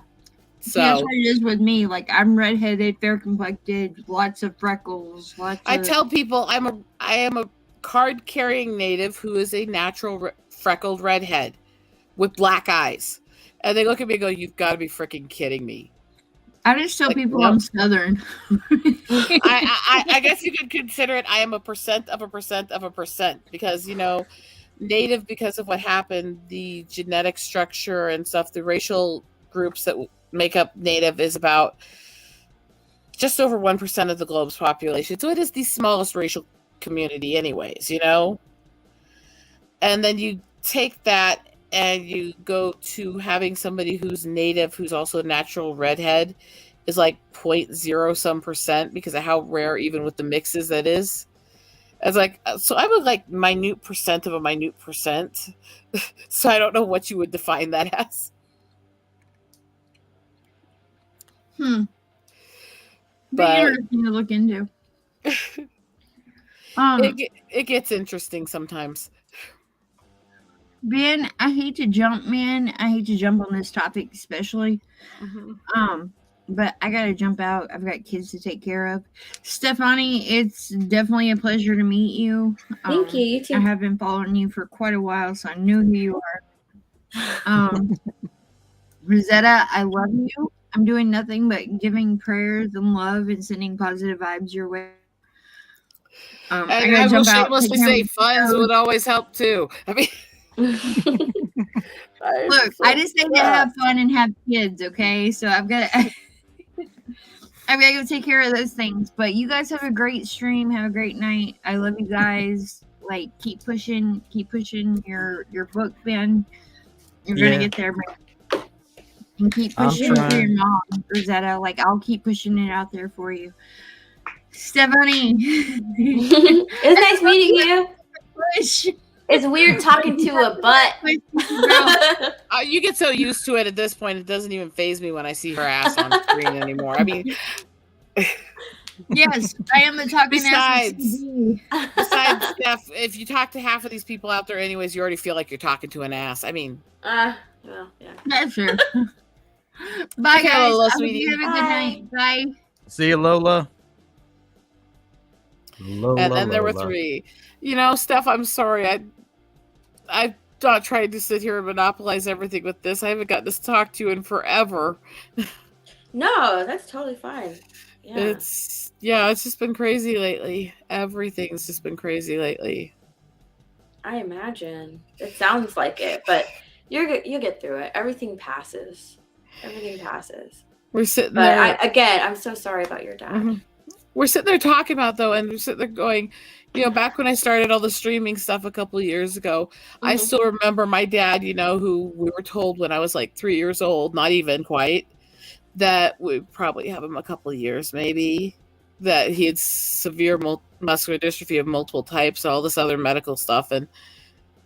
So that's what it is with me. Like, I'm redheaded, fair complected, lots of freckles. I tell people I am a card carrying native who is a natural freckled redhead with black eyes, and they look at me and go, "You've got to be freaking kidding me." I just tell people nope. I'm Southern. I guess you could consider it. I am a percent of a percent of a percent because native, because of what happened, the genetic structure and stuff, the racial groups that make up native is about just over 1% of the globe's population. So it is the smallest racial community anyways, And then you take that and you go to having somebody who's native, who's also a natural redhead, is like 0.0 some percent because of how rare, even with the mixes, that is. It's like, so I'm a like minute percent of a minute percent. So I don't know what you would define that as. But interesting to look into. It gets interesting sometimes. Ben, I hate to jump on this topic especially. But I gotta jump out. I've got kids to take care of. Stephanie, it's definitely a pleasure to meet you. Thank you. You too. I have been following you for quite a while, so I know who you are. Rosetta, I love you. I'm doing nothing but giving prayers and love and sending positive vibes your way. And I will shamelessly say funds would always help too. I mean, look, I just say to have fun and have kids, okay? So I've got to go take care of those things. But you guys have a great stream. Have a great night. I love you guys. Like, keep pushing your book, Ben. You're gonna get there, man. And keep pushing for your mom, Rosetta. Like, I'll keep pushing it out there for you. Stephanie. It's nice meeting you. It's weird talking to a butt. You get so used to it at this point, it doesn't even faze me when I see her ass on screen anymore. I mean, yes, I am the talking ass. Besides, Steph, if you talk to half of these people out there anyways, you already feel like you're talking to an ass. I mean, well, yeah. That's true. Bye, guys. Lola, sweetie. Have a good night. Bye. See you, Lola. Lola. And then there were 3. Steph, I'm sorry. I'm not trying to sit here and monopolize everything with this. I haven't gotten to talk to you in forever. No, that's totally fine. Yeah. It's just been crazy lately. Everything's just been crazy lately. I imagine. It sounds like it, but you'll get through it. Everything passes. We're sitting there. I'm so sorry about your dad. Mm-hmm. We're sitting there talking about, though, and we're sitting there going, back when I started all the streaming stuff a couple of years ago, I still remember my dad, who we were told when I was like 3 years old, not even quite, that we probably have him a couple of years, maybe, that he had severe muscular dystrophy of multiple types, all this other medical stuff, and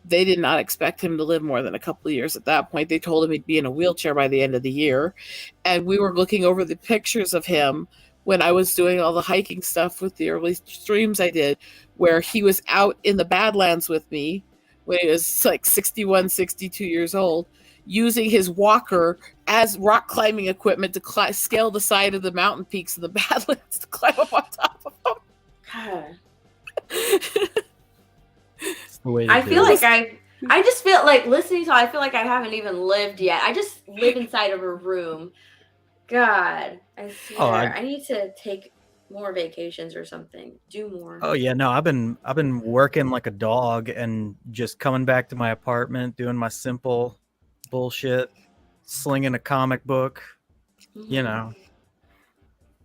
they did not expect him to live more than a couple of years at that point. They told him he'd be in a wheelchair by the end of the year, and we were looking over the pictures of him when I was doing all the hiking stuff with the early streams I did, where he was out in the Badlands with me when he was like 61, 62 years old, using his walker as rock climbing equipment to scale the side of the mountain peaks in the Badlands to climb up on top of them. God. I just feel like listening to, I feel like I haven't even lived yet. I just live inside of a room. God, I swear. I need to take more vacations or something. Do more. Oh yeah, no, I've been working like a dog and just coming back to my apartment, doing my simple bullshit, slinging a comic book,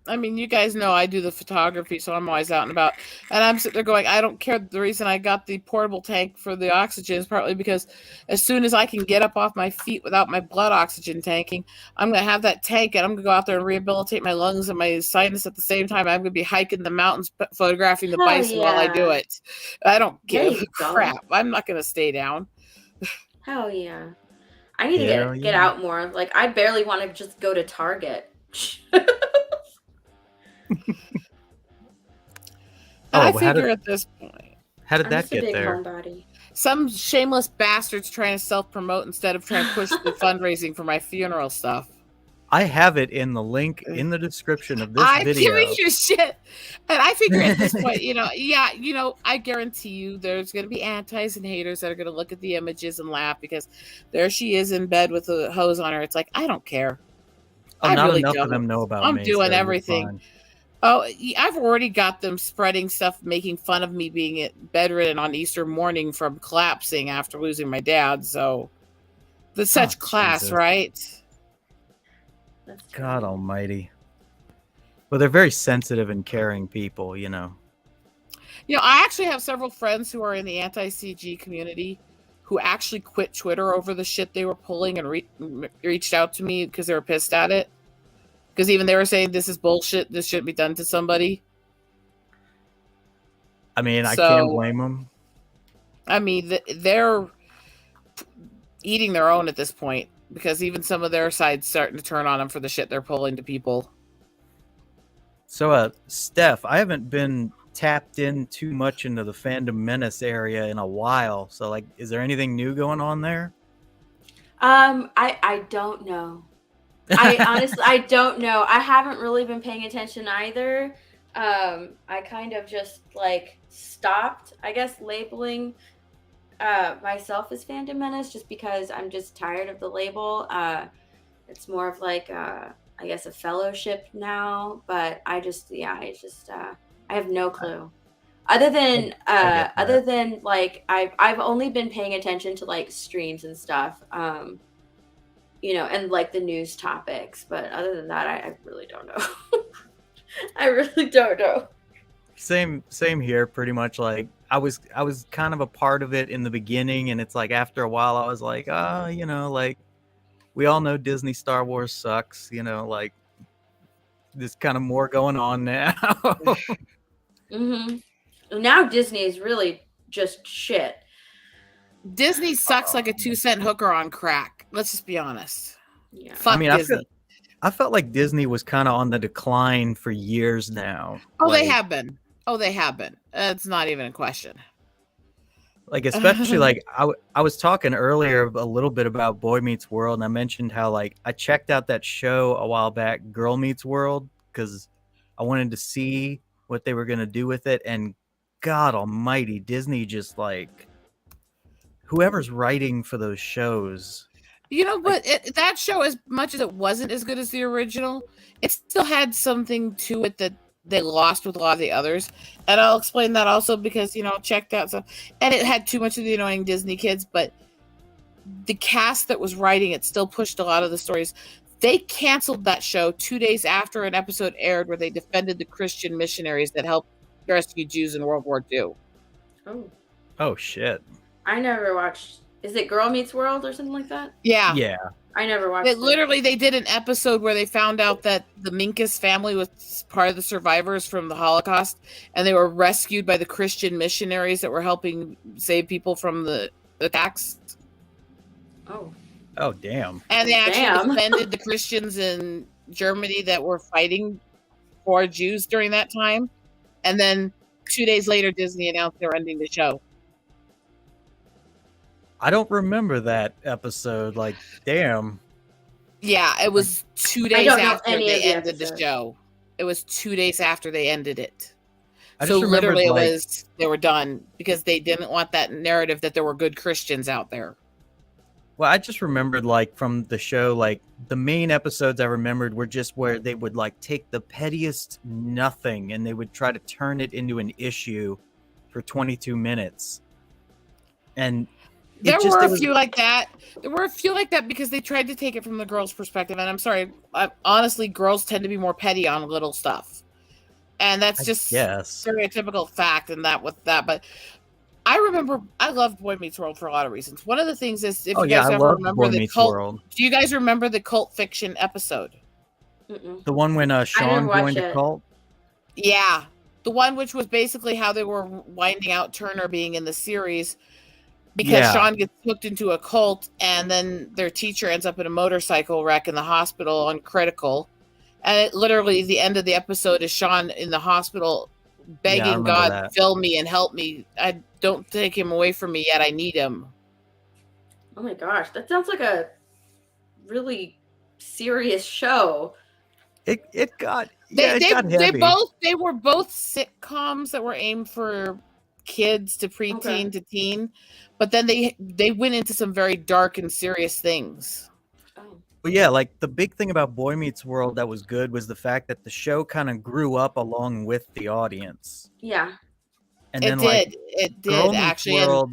I mean, you guys know I do the photography, so I'm always out and about. And I'm sitting there going, I don't care. The reason I got the portable tank for the oxygen is partly because as soon as I can get up off my feet without my blood oxygen tanking, I'm going to have that tank and I'm going to go out there and rehabilitate my lungs and my sinus at the same time. I'm going to be hiking the mountains, photographing the bison while I do it. I don't give a crap. I'm not going to stay down. Hell yeah. I need to get out more. Like, I barely want to just go to Target. I figure at this point, How did I'm that just a get big there? homebody. Some shameless bastards trying to self-promote instead of trying to push the fundraising for my funeral stuff. I have it in the link in the description of this I give video. me your shit. And I figure at this point, I guarantee you there's going to be antis and haters that are going to look at the images and laugh because there she is in bed with a hose on her. It's like, I don't care. Oh, I not really enough don't. of them know about I'm me. doing so you're everything. fine. Oh, I've already got them spreading stuff, making fun of me being bedridden on Easter morning from collapsing after losing my dad. So, that's such class, Jesus. right? That's God funny. almighty. Well, they're very sensitive and caring people, you know. I actually have several friends who are in the anti-CG community who actually quit Twitter over the shit they were pulling and reached out to me because they were pissed at it. Because even they were saying, this is bullshit. This shouldn't be done to somebody. I mean, I can't blame them. I mean, they're eating their own at this point because even some of their sides starting to turn on them for the shit they're pulling to people. So, Steph, I haven't been tapped in too much into the Fandom Menace area in a while. So, like, is there anything new going on there? I don't know. I honestly, I don't know. I haven't really been paying attention either. I kind of just like stopped, I guess, labeling myself as Fandom Menace just because I'm just tired of the label. It's more of like I guess a fellowship now, but I have no clue. Other than like I've only been paying attention to like streams and stuff. And like the news topics, but other than that, I really don't know. I really don't know. Same here, pretty much. Like I was kind of a part of it in the beginning, and it's like after a while I was like, like we all know Disney Star Wars sucks, like there's kind of more going on now. Now Disney is really just shit. Disney sucks like a 2-cent hooker on crack. Let's just be honest. Yeah. Fuck Disney. I felt like Disney was kind of on the decline for years now. Oh, they have been. It's not even a question. Like, especially like I was talking earlier a little bit about Boy Meets World, and I mentioned how like I checked out that show a while back, Girl Meets World, because I wanted to see what they were going to do with it. And God almighty, Disney just like whoever's writing for those shows. But that show, as much as it wasn't as good as the original, it still had something to it that they lost with a lot of the others. And I'll explain that also because, checked out some, and it had too much of the annoying Disney kids, but the cast that was writing it still pushed a lot of the stories. They canceled that show 2 days after an episode aired where they defended the Christian missionaries that helped rescue Jews in World War II. Oh shit. I never watched. Is it Girl Meets World or something like that? Yeah. Yeah. I never watched it. Literally, they did an episode where they found out that the Minkus family was part of the survivors from the Holocaust, and they were rescued by the Christian missionaries that were helping save people from the attacks. Oh, damn. And they actually defended the Christians in Germany that were fighting for Jews during that time. And then 2 days later, Disney announced they were ending the show. I don't remember that episode. Like, damn. Yeah, it was 2 days after they ended the show. It was 2 days after they ended it. So literally they were done because they didn't want that narrative that there were good Christians out there. Well, I just remembered like from the show, like the main episodes I remembered were just where they would like take the pettiest nothing and they would try to turn it into an issue for 22 minutes. And There were a few like that because they tried to take it from the girls' perspective. And I'm sorry, honestly, girls tend to be more petty on little stuff. And that's just stereotypical fact and that with that. But I remember I loved Boy Meets World for a lot of reasons. One of the things is if you guys ever remember the cult. Do you guys remember the cult fiction episode? The one when Sean joined the cult? Yeah. The one which was basically how they were winding out Turner being in the series. Because Sean gets hooked into a cult and then their teacher ends up in a motorcycle wreck in the hospital on critical. And literally the end of the episode is Sean in the hospital begging remember God that. fill me and help me. I don't take him away from me yet. I need him. Oh my gosh, that sounds like a really serious show. It got They heavy. were both sitcoms that were aimed for kids to preteen to teen, but then they went into some very dark and serious things. Oh. But yeah, like the big thing about Boy Meets World that was good was the fact that the show kind of grew up along with the audience. Yeah. And It then did. like It did Girl Meets actually. World,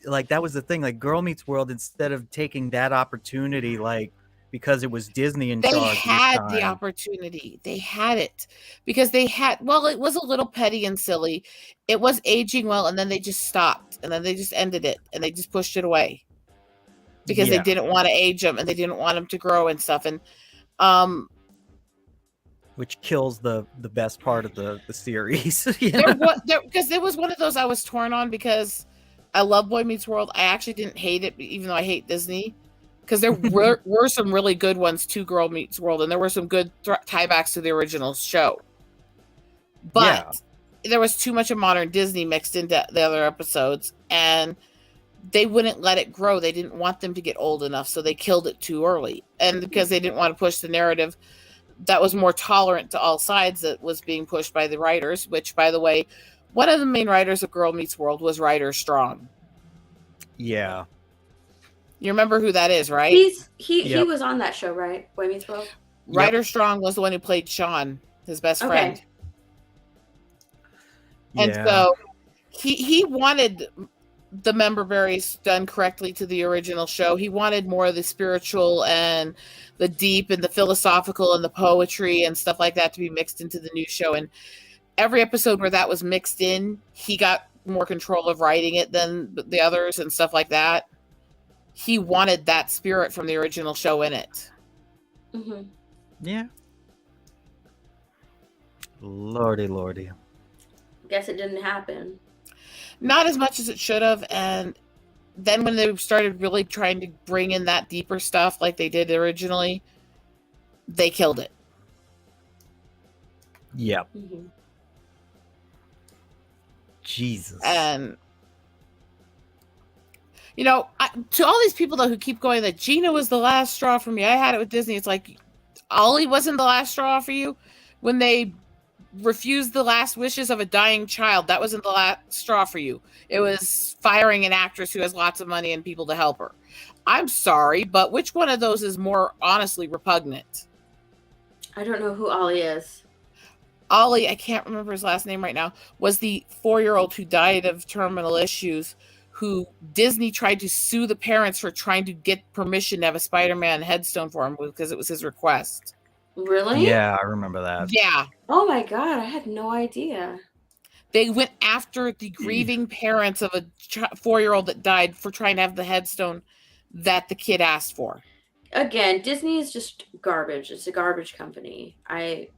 like that was the thing. Like Girl Meets World, instead of taking that opportunity, like because it was Disney in They charge had this the time. opportunity. They had it because they had. Well, it was a little petty and silly. It was aging well, and then they just stopped, and then they just ended it, and they just pushed it away because they didn't want to age them, and they didn't want them to grow and stuff, and which kills the best part of the series. Because there was one of those I was torn on because I love Boy Meets World. I actually didn't hate it, even though I hate Disney. Because there were some really good ones to Girl Meets World, and there were some good tiebacks to the original show. But there was too much of modern Disney mixed into the other episodes, and they wouldn't let it grow. They didn't want them to get old enough, so they killed it too early. And because they didn't want to push the narrative that was more tolerant to all sides that was being pushed by the writers, which, by the way, one of the main writers of Girl Meets World was Ryder Strong. Yeah. You remember who that is, right? He was on that show, right? Boy Meets World. Ryder Strong was the one who played Sean, his best friend. And so he wanted the member berries done correctly to the original show. He wanted more of the spiritual and the deep and the philosophical and the poetry and stuff like that to be mixed into the new show. And every episode where that was mixed in, he got more control of writing it than the others and stuff like that. He wanted that spirit from the original show in it. Mm-hmm. Yeah. Lordy. Guess it didn't happen. Not as much as it should have. And then when they started really trying to bring in that deeper stuff like they did originally, they killed it. Yeah. Mm-hmm. Jesus. And you know, to all these people though who keep going that Gina was the last straw for me. I had it with Disney. It's like Ollie wasn't the last straw for you when they refused the last wishes of a dying child. That wasn't the last straw for you. It was firing an actress who has lots of money and people to help her. I'm sorry, but which one of those is more honestly repugnant? I don't know who Ollie is. Ollie, I can't remember his last name right now, was the 4-year-old who died of terminal issues, who Disney tried to sue the parents for trying to get permission to have a Spider-Man headstone for him because it was his request. Really? Yeah, I remember that. Yeah. Oh my God, I had no idea. They went after the grieving parents of a 4-year-old that died for trying to have the headstone that the kid asked for. Again, Disney is just garbage. It's a garbage company. I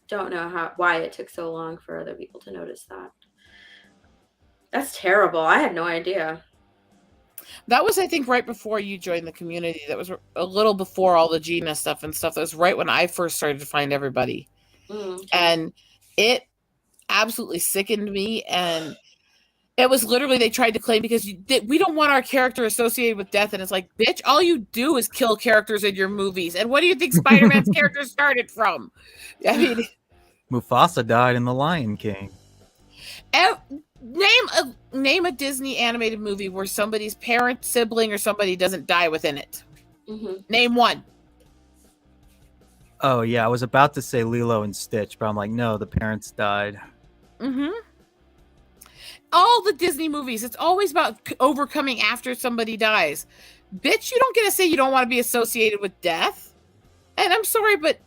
don't know why it took so long for other people to notice that. That's terrible. I had no idea. That was, I think, right before you joined the community. That was a little before all the Gina stuff and stuff. That was right when I first started to find everybody. Okay. And it absolutely sickened me. And it was literally, they tried to claim because we don't want our character associated with death. And it's like, bitch, all you do is kill characters in your movies. And what do you think Spider-Man's character started from? I mean, Mufasa died in The Lion King. Name a Disney animated movie where somebody's parent, sibling, or somebody doesn't die within it. Mm-hmm. Name one. Oh yeah, I was about to say Lilo and Stitch, but I'm like, no, the parents died. Mm-hmm. All the Disney movies, it's always about overcoming after somebody dies. Bitch, you don't get to say you don't want to be associated with death. And I'm sorry, but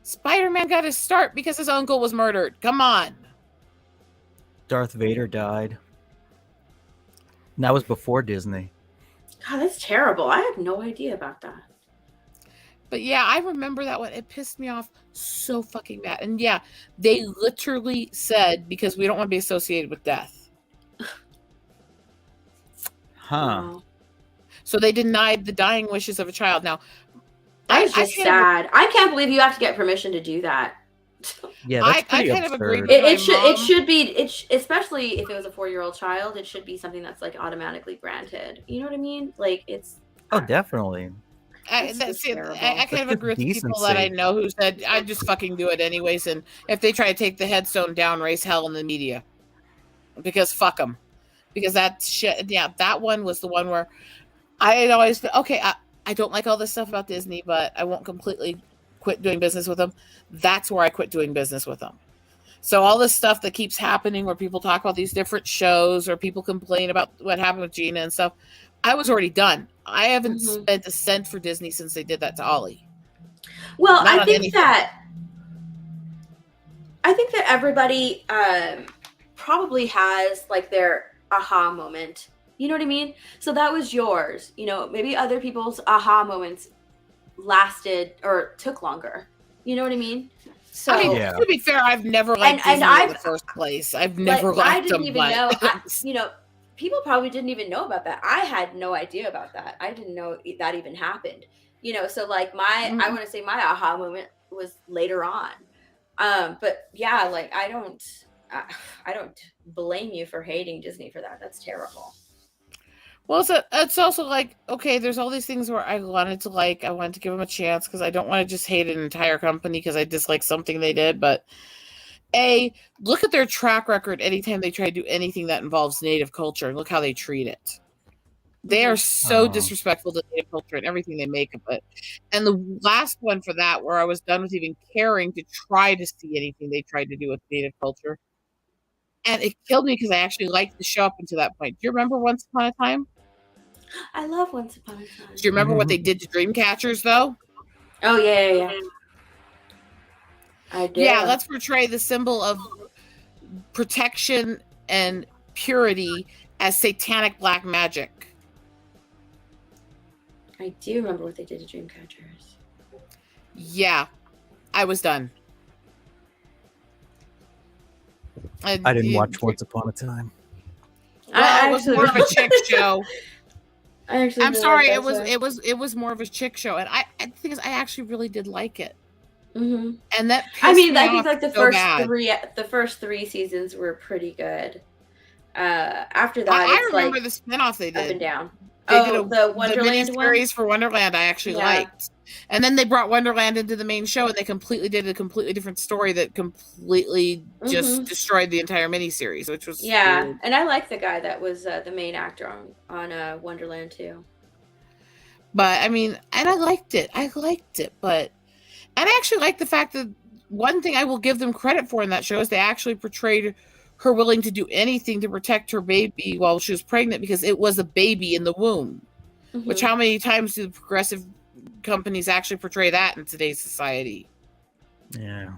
Spider-Man got his start because his uncle was murdered. Come on. Darth Vader died. And that was before Disney. God, that's terrible. I had no idea about that. But yeah, I remember that one. It pissed me off so fucking bad. And yeah, they literally said, because we don't want to be associated with death. Huh. Wow. So they denied the dying wishes of a child. Now, That's just sad. I can't believe you have to get permission to do that. Yeah, that's I pretty kind of agree absurd. with my It mom. should be especially if it was a 4-year-old child. It should be something that's like automatically granted. You know what I mean? Like it's Oh, definitely. It's just terrible. I kind of That's agree with just people that I decency. know who said I just fucking do it anyways, and if they try to take the headstone down, raise hell in the media, because fuck them, because that shit. Yeah, that one was the one where I had always okay. I don't like all this stuff about Disney, but I won't completely quit doing business with them. That's where I quit doing business with them. So all this stuff that keeps happening where people talk about these different shows or people complain about what happened with Gina and stuff, I was already done. I haven't spent a cent for Disney since they did that to Ollie. Well, Not I on think anything. that everybody probably has like their aha moment. You know what I mean? So that was yours. You know, maybe other people's aha moments lasted or took longer. You know what I mean? So I mean, Yeah. to be fair, I've never liked And Disney in I've- the first place. I've never like, I liked didn't them, even but know. You know, people probably didn't even know about that. I had no idea about that. I didn't know that even happened. You know, so like I want to say my aha moment was later on. But yeah, like I don't blame you for hating Disney for that. That's terrible. well, it's also like, okay, there's all these things where I wanted to give them a chance because I don't want to just hate an entire company because I dislike something they did. But look at their track record anytime they try to do anything that involves Native culture. Look how they treat it. They are so disrespectful to Native culture and everything they make of it. And the last one for that, where I was done with even caring to try to see anything they tried to do with Native culture. And it killed me because I actually liked the show up until that point. Do you remember Once Upon a Time? I love Once Upon a Time. Do you remember what they did to Dreamcatchers, though? Oh, yeah. I do. Yeah, let's portray the symbol of protection and purity as satanic black magic. I do remember what they did to Dreamcatchers. Yeah, I was done. I didn't watch Once Upon a Time. Well, it was more of a chick show. I'm sorry, like it was more of a chick show, and the thing is, I actually really did like it. Mm-hmm. And that I mean, me I think off like the first three seasons were pretty good. After that, I it's remember like the spinoff they did. up and down. They did the Wonderland miniseries for Wonderland. I actually liked, and then they brought Wonderland into the main show, and they did a completely different story that completely just destroyed the entire miniseries, which was weird. And I like the guy that was the main actor on Wonderland too. But I mean, and I liked it, but and I actually like the fact that one thing I will give them credit for in that show is they actually portrayed her willing to do anything to protect her baby while she was pregnant because it was a baby in the womb. Which how many times do the progressive companies actually portray that in today's society? Yeah.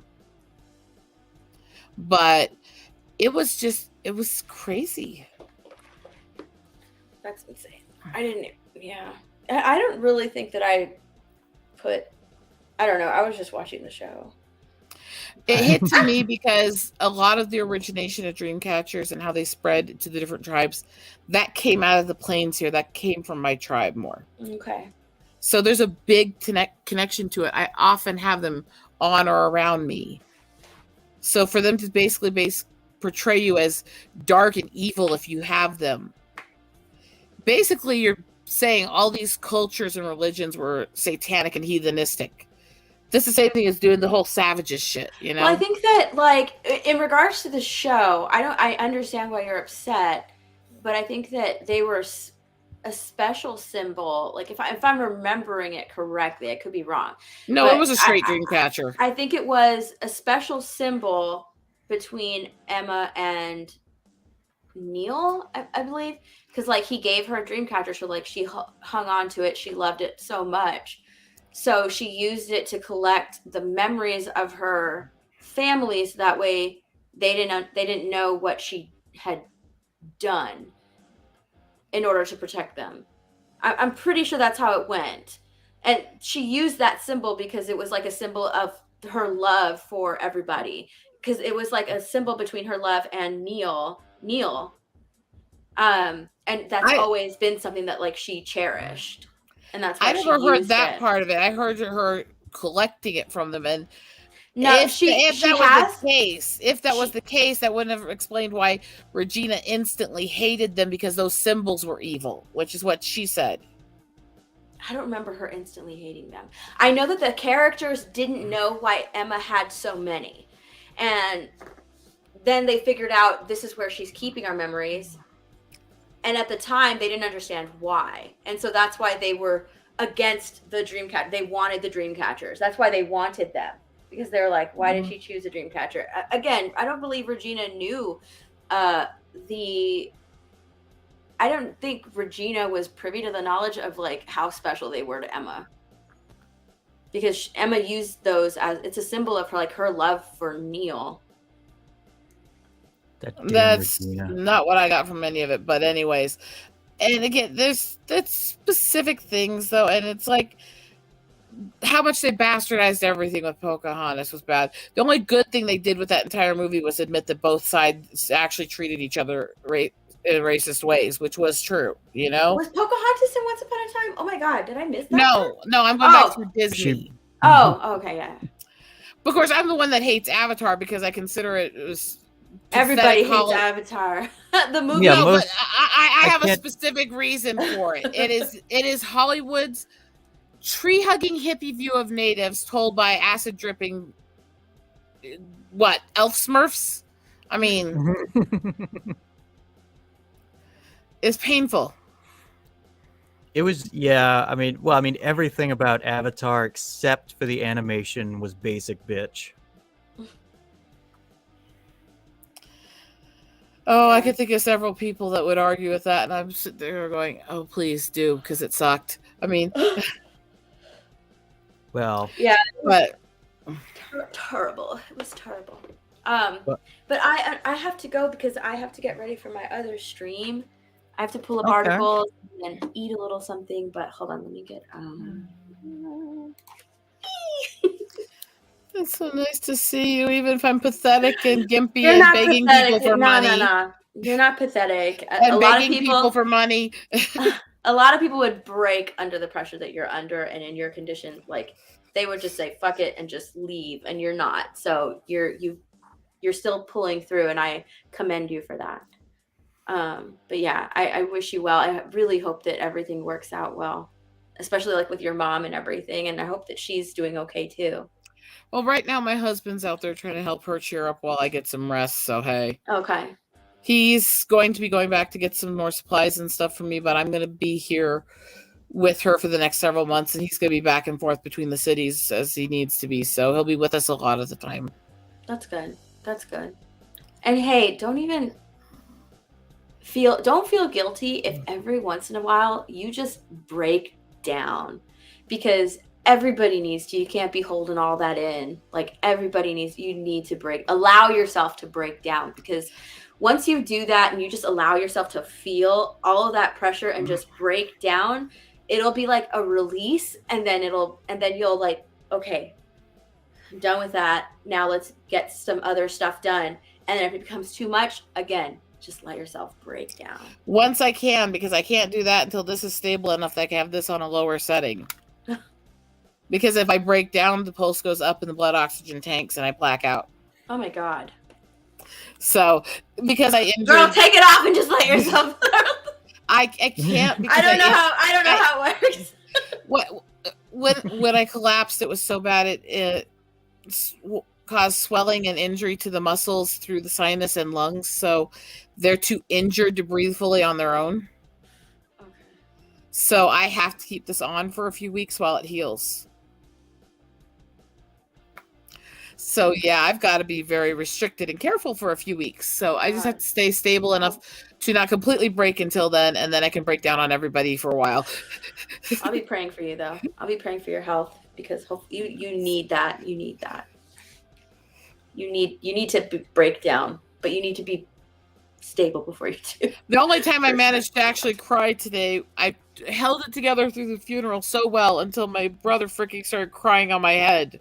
But it was crazy. That's insane. I don't really think that I don't know. I was just watching the show. It hit to me because a lot of the origination of Dreamcatchers and how they spread to the different tribes, that came out of the plains here. That came from my tribe more. Okay. So there's a big connection to it. I often have them on or around me. So for them to basically portray you as dark and evil if you have them, basically you're saying all these cultures and religions were satanic and heathenistic. That's the same thing as doing the whole savages shit, you know? Well, I think that, like, in regards to the show, I understand why you're upset, but I think that they were a special symbol. Like, if I'm remembering it correctly, I could be wrong. No, but it was a straight Dreamcatcher. I think it was a special symbol between Emma and Neil, I believe, because, like, he gave her a Dreamcatcher, so, like, she hung on to it. She loved it so much. So she used it to collect the memories of her family, so that way they didn't know what she had done in order to protect them. I'm pretty sure that's how it went. And she used that symbol because it was like a symbol of her love for everybody. Because it was like a symbol between her love and Neil. And that's always been something that, like, she cherished. And that's why I never heard that part of it. I heard her collecting it from them, and No, if she that has. was the case, that wouldn't have explained why Regina instantly hated them because those symbols were evil, which is what she said. I don't remember her instantly hating them. I know that the characters didn't know why Emma had so many. And then they figured out this is where she's keeping our memories. And at the time, they didn't understand why. And so that's why they were against the Dreamcatcher. They wanted the Dreamcatchers. That's why they wanted them. Because they're like, why did she choose a Dreamcatcher? Again, I don't believe Regina knew I don't think Regina was privy to the knowledge of like how special they were to Emma, because Emma used those as it's a symbol of her like her love for Neil. That's Regina. not what I got from any of it, but anyways, and again, that's specific things though, and it's like how much they bastardized everything with Pocahontas was bad. The only good thing they did with that entire movie was admit that both sides actually treated each other in racist ways, which was true, you know? Was Pocahontas in Once Upon a Time? Oh my god, did I miss that? No, I'm going back to Disney. Okay. Of course, I'm the one that hates Avatar because I consider it was everybody hates Avatar. The movie. Yeah, but I have a specific reason for it. It is Hollywood's tree-hugging hippie view of natives told by acid-dripping elf smurfs? I mean, it's painful. It was, yeah. I mean, everything about Avatar except for the animation was basic bitch. Oh, I could think of several people that would argue with that, and I'm sitting there going, "Oh, please do," because it sucked. I mean, well, yeah, but terrible. It was terrible. But I have to go because I have to get ready for my other stream. I have to pull up articles and eat a little something. But hold on, let me get. It's so nice to see you, even if I'm pathetic and gimpy and begging people for money. No. You're not pathetic. And a lot of people for money. A lot of people would break under the pressure that you're under, and in your condition, like they would just say "fuck it" and just leave, and you're not. So you're still pulling through, and I commend you for that. But yeah, I wish you well. I really hope that everything works out well, especially like with your mom and everything, and I hope that she's doing okay too. Well, right now my husband's out there trying to help her cheer up while I get some rest, so hey. Okay. He's going to be going back to get some more supplies and stuff from me, but I'm going to be here with her for the next several months, and he's going to be back and forth between the cities as he needs to be, so he'll be with us a lot of the time. That's good. That's good. And hey, don't feel guilty if every once in a while you just break down, because everybody needs to. You can't be holding all that in. Like you need to allow yourself to break down, because once you do that and you just allow yourself to feel all of that pressure and just break down, it'll be like a release, and then you'll like, okay, I'm done with that. Now let's get some other stuff done. And then if it becomes too much, again, just let yourself break down. Once I can, because I can't do that until this is stable enough that I can have this on a lower setting. Because if I break down, the pulse goes up in the blood oxygen tanks and I black out. Oh my God. So, because I injured... Girl, take it off and just let yourself... I can't, because I don't know how it works. When I collapsed, it was so bad it caused swelling and injury to the muscles through the sinus and lungs, so they're too injured to breathe fully on their own. Okay. So I have to keep this on for a few weeks while it heals. So yeah, I've got to be very restricted and careful for a few weeks. So I just have to stay stable enough to not completely break until then, and then I can break down on everybody for a while. I'll be praying for you, though. I'll be praying for your health, because you need that. You need that. You need to break down, but you need to be stable before you do. The only time I managed to actually cry today, I held it together through the funeral so well until my brother freaking started crying on my head.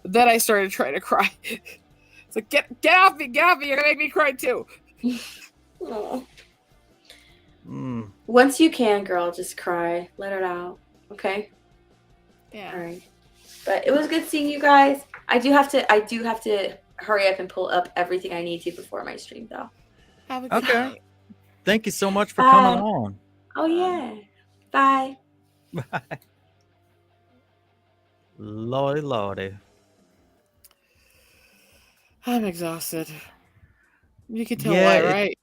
Then I started trying to cry. It's like, get off me, you're gonna make me cry too. Once you can, girl, just cry. Let it out. Okay? Yeah. All right. But it was good seeing you guys. I do have to hurry up and pull up everything I need to before my stream, though. Have a good Okay. night. Thank you so much for coming Bye. on. Oh yeah. Bye. Bye. Lordy, lordy. I'm exhausted. You can tell Yeah, why, right?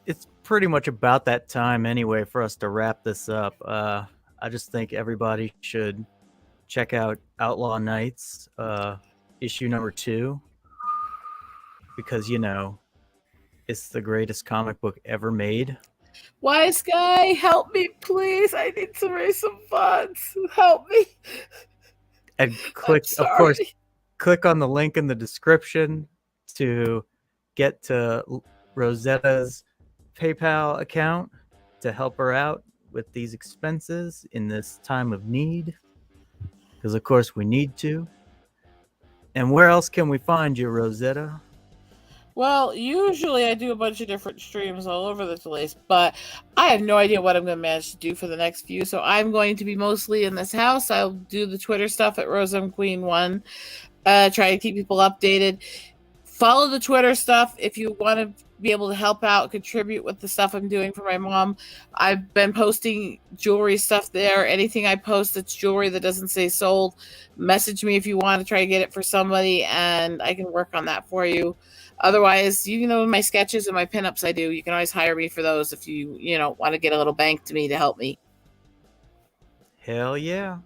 It's pretty much about that time anyway for us to wrap this up. I just think everybody should check out Outlaw Nights, issue number 2, because it's the greatest comic book ever made. Wise guy, help me, please. I need to raise some funds. Help me. And click, I'm of course, sorry. click on the link in the description to get to Rosetta's PayPal account to help her out with these expenses in this time of need. Because, of course, we need to. And where else can we find you, Rosetta? Well, usually I do a bunch of different streams all over the place, but I have no idea what I'm going to manage to do for the next few. So I'm going to be mostly in this house. I'll do the Twitter stuff at RoseMQueen1. Try to keep people updated. Follow the Twitter stuff if you want to be able to help out, contribute with the stuff I'm doing for my mom. I've been posting jewelry stuff there. Anything I post that's jewelry that doesn't say sold, message me if you want to try to get it for somebody, and I can work on that for you. Otherwise, my sketches and my pinups I do, you can always hire me for those if you want to get a little bank to me to help me. Hell yeah.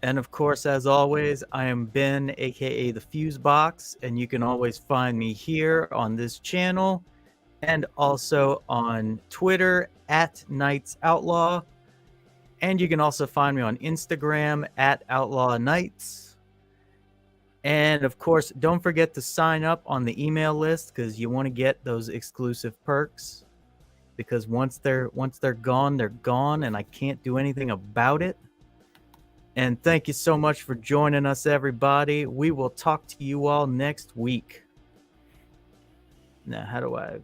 And of course, as always, I am Ben, aka the Fuse Box, and you can always find me here on this channel and also on Twitter at Nights Outlaw. And you can also find me on Instagram at Outlaw Nights. And of course, don't forget to sign up on the email list because you want to get those exclusive perks. Because once they're gone, they're gone, and I can't do anything about it. And thank you so much for joining us, everybody. We will talk to you all next week. Now, how do I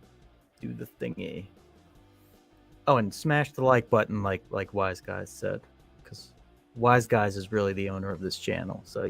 do the thingy? Oh, and smash the like button like Wise Guys said. Because Wise Guys is really the owner of this channel, so